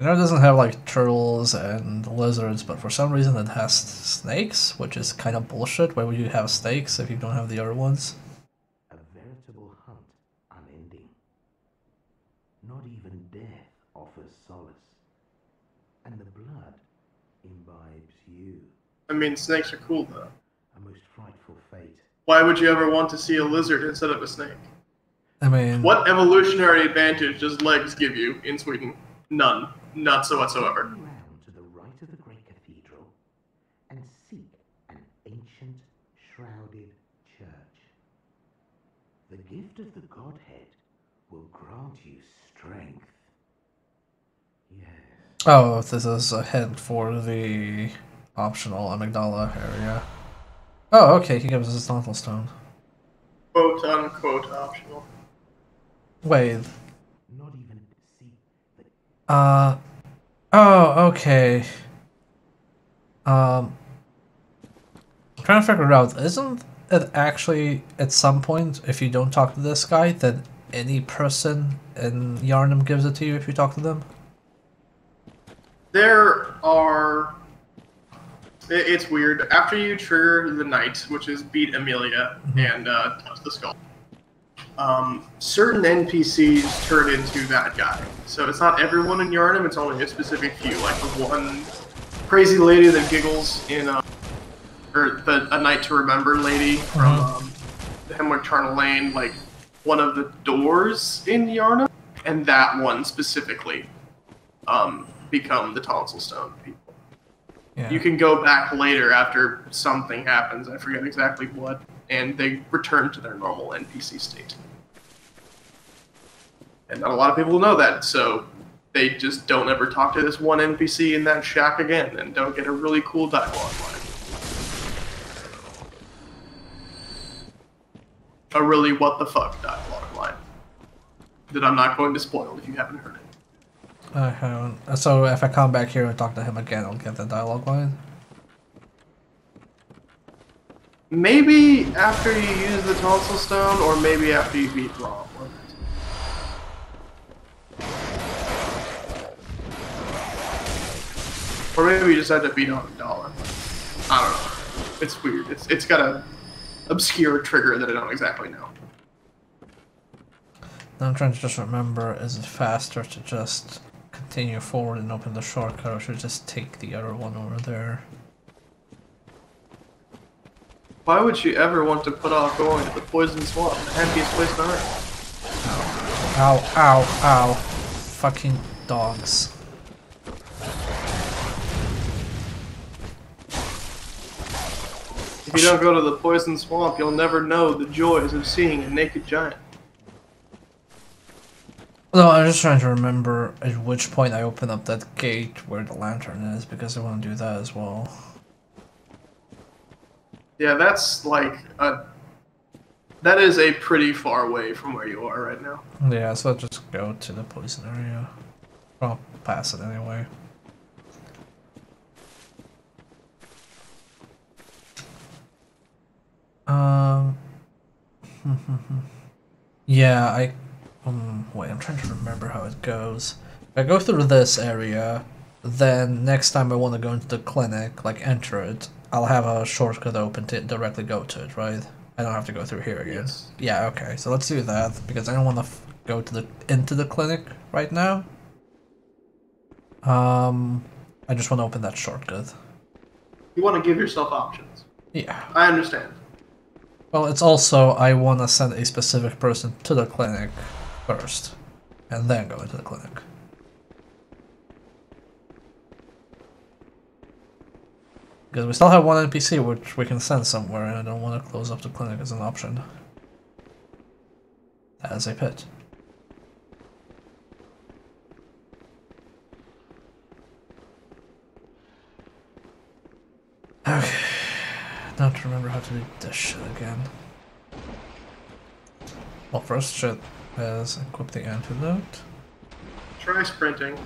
Speaker 1: You know, it doesn't have like turtles and lizards, but for some reason it has snakes, which is kind of bullshit. Why would you have snakes if you don't have the other ones?
Speaker 5: A veritable hunt, unending. Not even death offers solace. And the blood imbibes you.
Speaker 7: I mean, snakes are cool though.
Speaker 5: A most frightful fate.
Speaker 7: Why would you ever want to see a lizard instead of a snake?
Speaker 1: I mean...
Speaker 7: What evolutionary advantage does legs give you in Sweden? None. Not so whatsoever.
Speaker 5: Turn round to the right of the great cathedral and seek an ancient, shrouded church. The gift of the Godhead will grant you strength. Yes.
Speaker 1: Oh, this is a hint for the optional amygdala area. Oh, okay, he gives us a Dauntless Stone.
Speaker 7: Quote unquote optional.
Speaker 1: Wait.
Speaker 5: Not even see
Speaker 1: oh, okay. I'm trying to figure it out. Isn't it actually, at some point, if you don't talk to this guy, that any person in Yarnum gives it to you if you talk to them?
Speaker 7: There are... It's weird. After you trigger the knight, which is beat Amelia and touch the skull, certain NPCs turn into that guy. So it's not everyone in Yharnam, it's only a specific few. Like the one crazy lady that giggles in, or A Night to Remember lady from Hemwick Charnel Lane, like one of the doors in Yharnam, and that one specifically become the Tonsil Stone people.
Speaker 1: Yeah.
Speaker 7: You can go back later after something happens, I forget exactly what, and they return to their normal NPC state. And not a lot of people know that, so they just don't ever talk to this one NPC in that shack again, and don't get a really cool dialogue line. A really what the fuck dialogue line. That I'm not going to spoil if you haven't heard it.
Speaker 1: I haven't. So if I come back here and talk to him again, I'll get the dialogue line?
Speaker 7: Maybe after you use the Tonsil Stone, or maybe after you beat Raw. Or maybe you just had to beat on $1. I don't know. It's weird. It's got a obscure trigger that I don't exactly know.
Speaker 1: Now I'm trying to just remember, is it faster to just continue forward and open the shortcut, or should I just take the other one over there?
Speaker 7: Why would you ever want to put off going to the Poison Swamp, the happiest place on earth?
Speaker 1: Ow, ow, ow. Fucking dogs.
Speaker 7: If you don't go to the Poison Swamp, you'll never know the joys of seeing a naked giant.
Speaker 1: No, I'm just trying to remember at which point I open up that gate where the lantern is, because I want to do that as well.
Speaker 7: Yeah, that's like that is a pretty far away from where you are right now.
Speaker 1: Yeah, so I'll just go to the poison area. I'll pass it anyway. Yeah, wait, I'm trying to remember how it goes. If I go through this area, then next time I want to go into the clinic, like enter it, I'll have a shortcut open to directly go to it, right? I don't have to go through here again.
Speaker 7: Yes.
Speaker 1: Yeah, okay, so let's do that, because I don't want to go to into the clinic right now. I just want to open that shortcut.
Speaker 7: You want to give yourself options.
Speaker 1: Yeah.
Speaker 7: I understand.
Speaker 1: Well, it's also, I want to send a specific person to the clinic first, and then go into the clinic. Because we still have one NPC which we can send somewhere, and I don't want to close up the clinic as an option. That is a pit. Okay. Now to remember how to do this shit again. Well, first shit is equip the antidote.
Speaker 7: Try sprinting.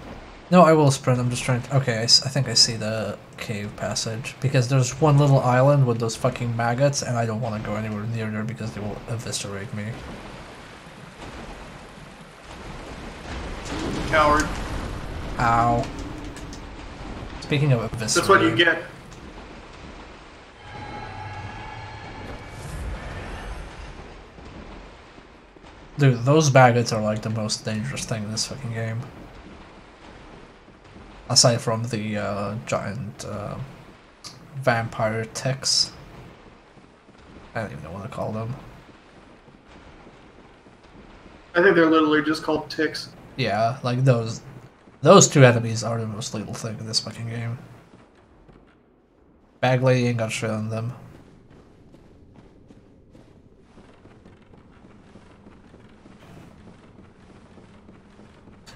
Speaker 1: No, I will sprint. I'm just trying to... Okay, I think I see the cave passage. Because there's one little island with those fucking maggots, and I don't want to go anywhere near there because they will eviscerate me.
Speaker 7: Coward.
Speaker 1: Ow. Speaking of eviscerating...
Speaker 7: That's what you get.
Speaker 1: Dude, those maggots are like the most dangerous thing in this fucking game. Aside from the giant vampire ticks. I don't even know what to call them.
Speaker 7: I think they're literally just called ticks.
Speaker 1: Yeah, like those two enemies are the most lethal thing in this fucking game. Bag Lady ain't got shit on them.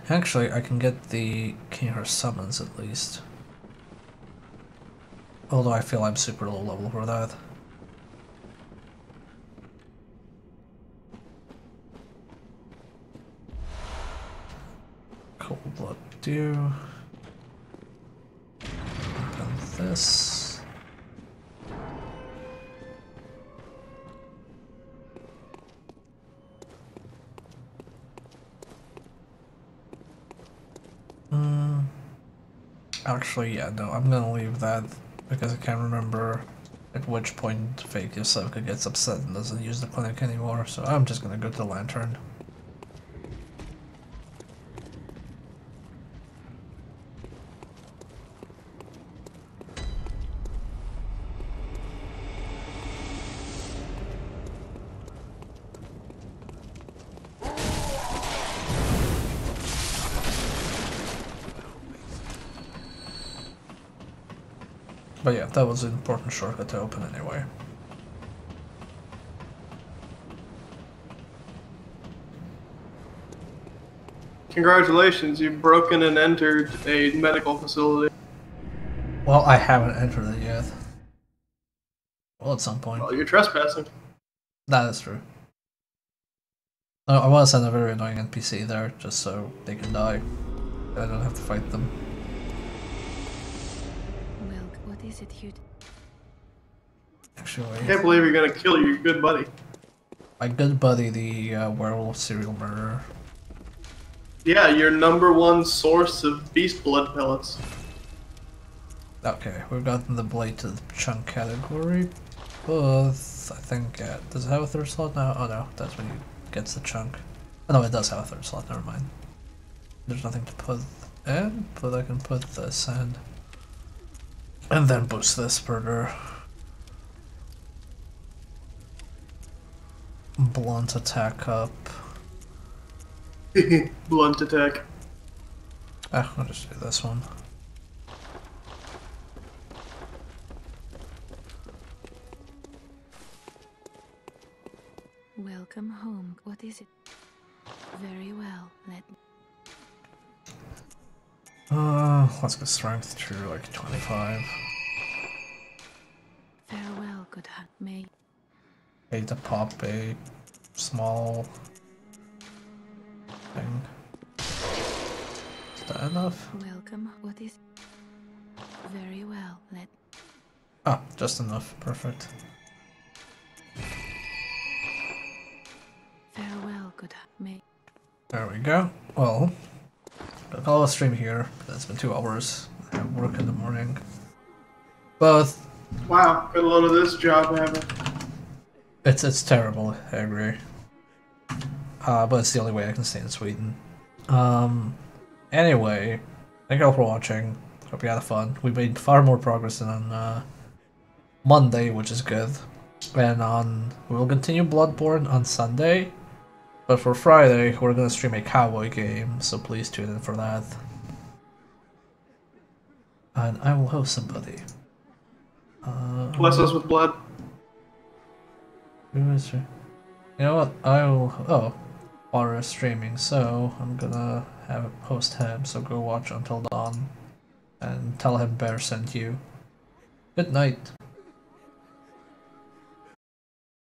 Speaker 1: Actually, I can get the King Her summons at least. Although I feel I'm super low level for that. Cold Blood Dew. Open this. Actually, yeah, no, I'm gonna leave that because I can't remember at which point Fake Yosoka gets upset and doesn't use the clinic anymore, so I'm just gonna go to the Lantern. But yeah, that was an important shortcut to open anyway.
Speaker 7: Congratulations, you've broken and entered a medical facility.
Speaker 1: Well, I haven't entered it yet. Well, at some point.
Speaker 7: Well, you're trespassing.
Speaker 1: That is true. Oh, I want to send a very annoying NPC there, just so they can die. I don't have to fight them.
Speaker 4: Well, what is it you'd...
Speaker 1: Actually,
Speaker 7: I can't believe you're gonna kill your good buddy.
Speaker 1: my good buddy, the werewolf serial murderer.
Speaker 7: Yeah, your #1 source of beast blood pellets.
Speaker 1: Okay, we've gotten the blade to the chunk category, but I think, does it have a third slot now? Oh no, that's when he gets the chunk. Oh no, it does have a third slot, never mind. There's nothing to put in, but I can put this in. And then boost this further. Blunt attack up.
Speaker 7: Blunt attack.
Speaker 1: Ah, I'll just do this one.
Speaker 4: Welcome home. What is it? Very well, let me...
Speaker 1: Let's go strength to like 25.
Speaker 4: Farewell, good hunt. May...
Speaker 1: Pay to pop a small thing. Is that enough?
Speaker 4: Welcome. What is... Very well, let...
Speaker 1: Ah, just enough. Perfect.
Speaker 4: Farewell, good hunt. May...
Speaker 1: There we go. Well, I'll call a stream here. It's been 2 hours. I have work in the morning. But
Speaker 7: Wow, got a lot of this job having.
Speaker 1: it's terrible, I agree. But it's the only way I can stay in Sweden. Anyway, thank you all for watching. Hope you had fun. We made far more progress than on Monday, which is good. And we will continue Bloodborne on Sunday. But for Friday, we're gonna stream a cowboy game, so please tune in for that. And I will host somebody.
Speaker 7: Bless us with blood.
Speaker 1: Who is it? You know what? I will. Oh, Water is streaming, so I'm gonna host him. So go watch Until Dawn, and tell him Bear sent you. Good night.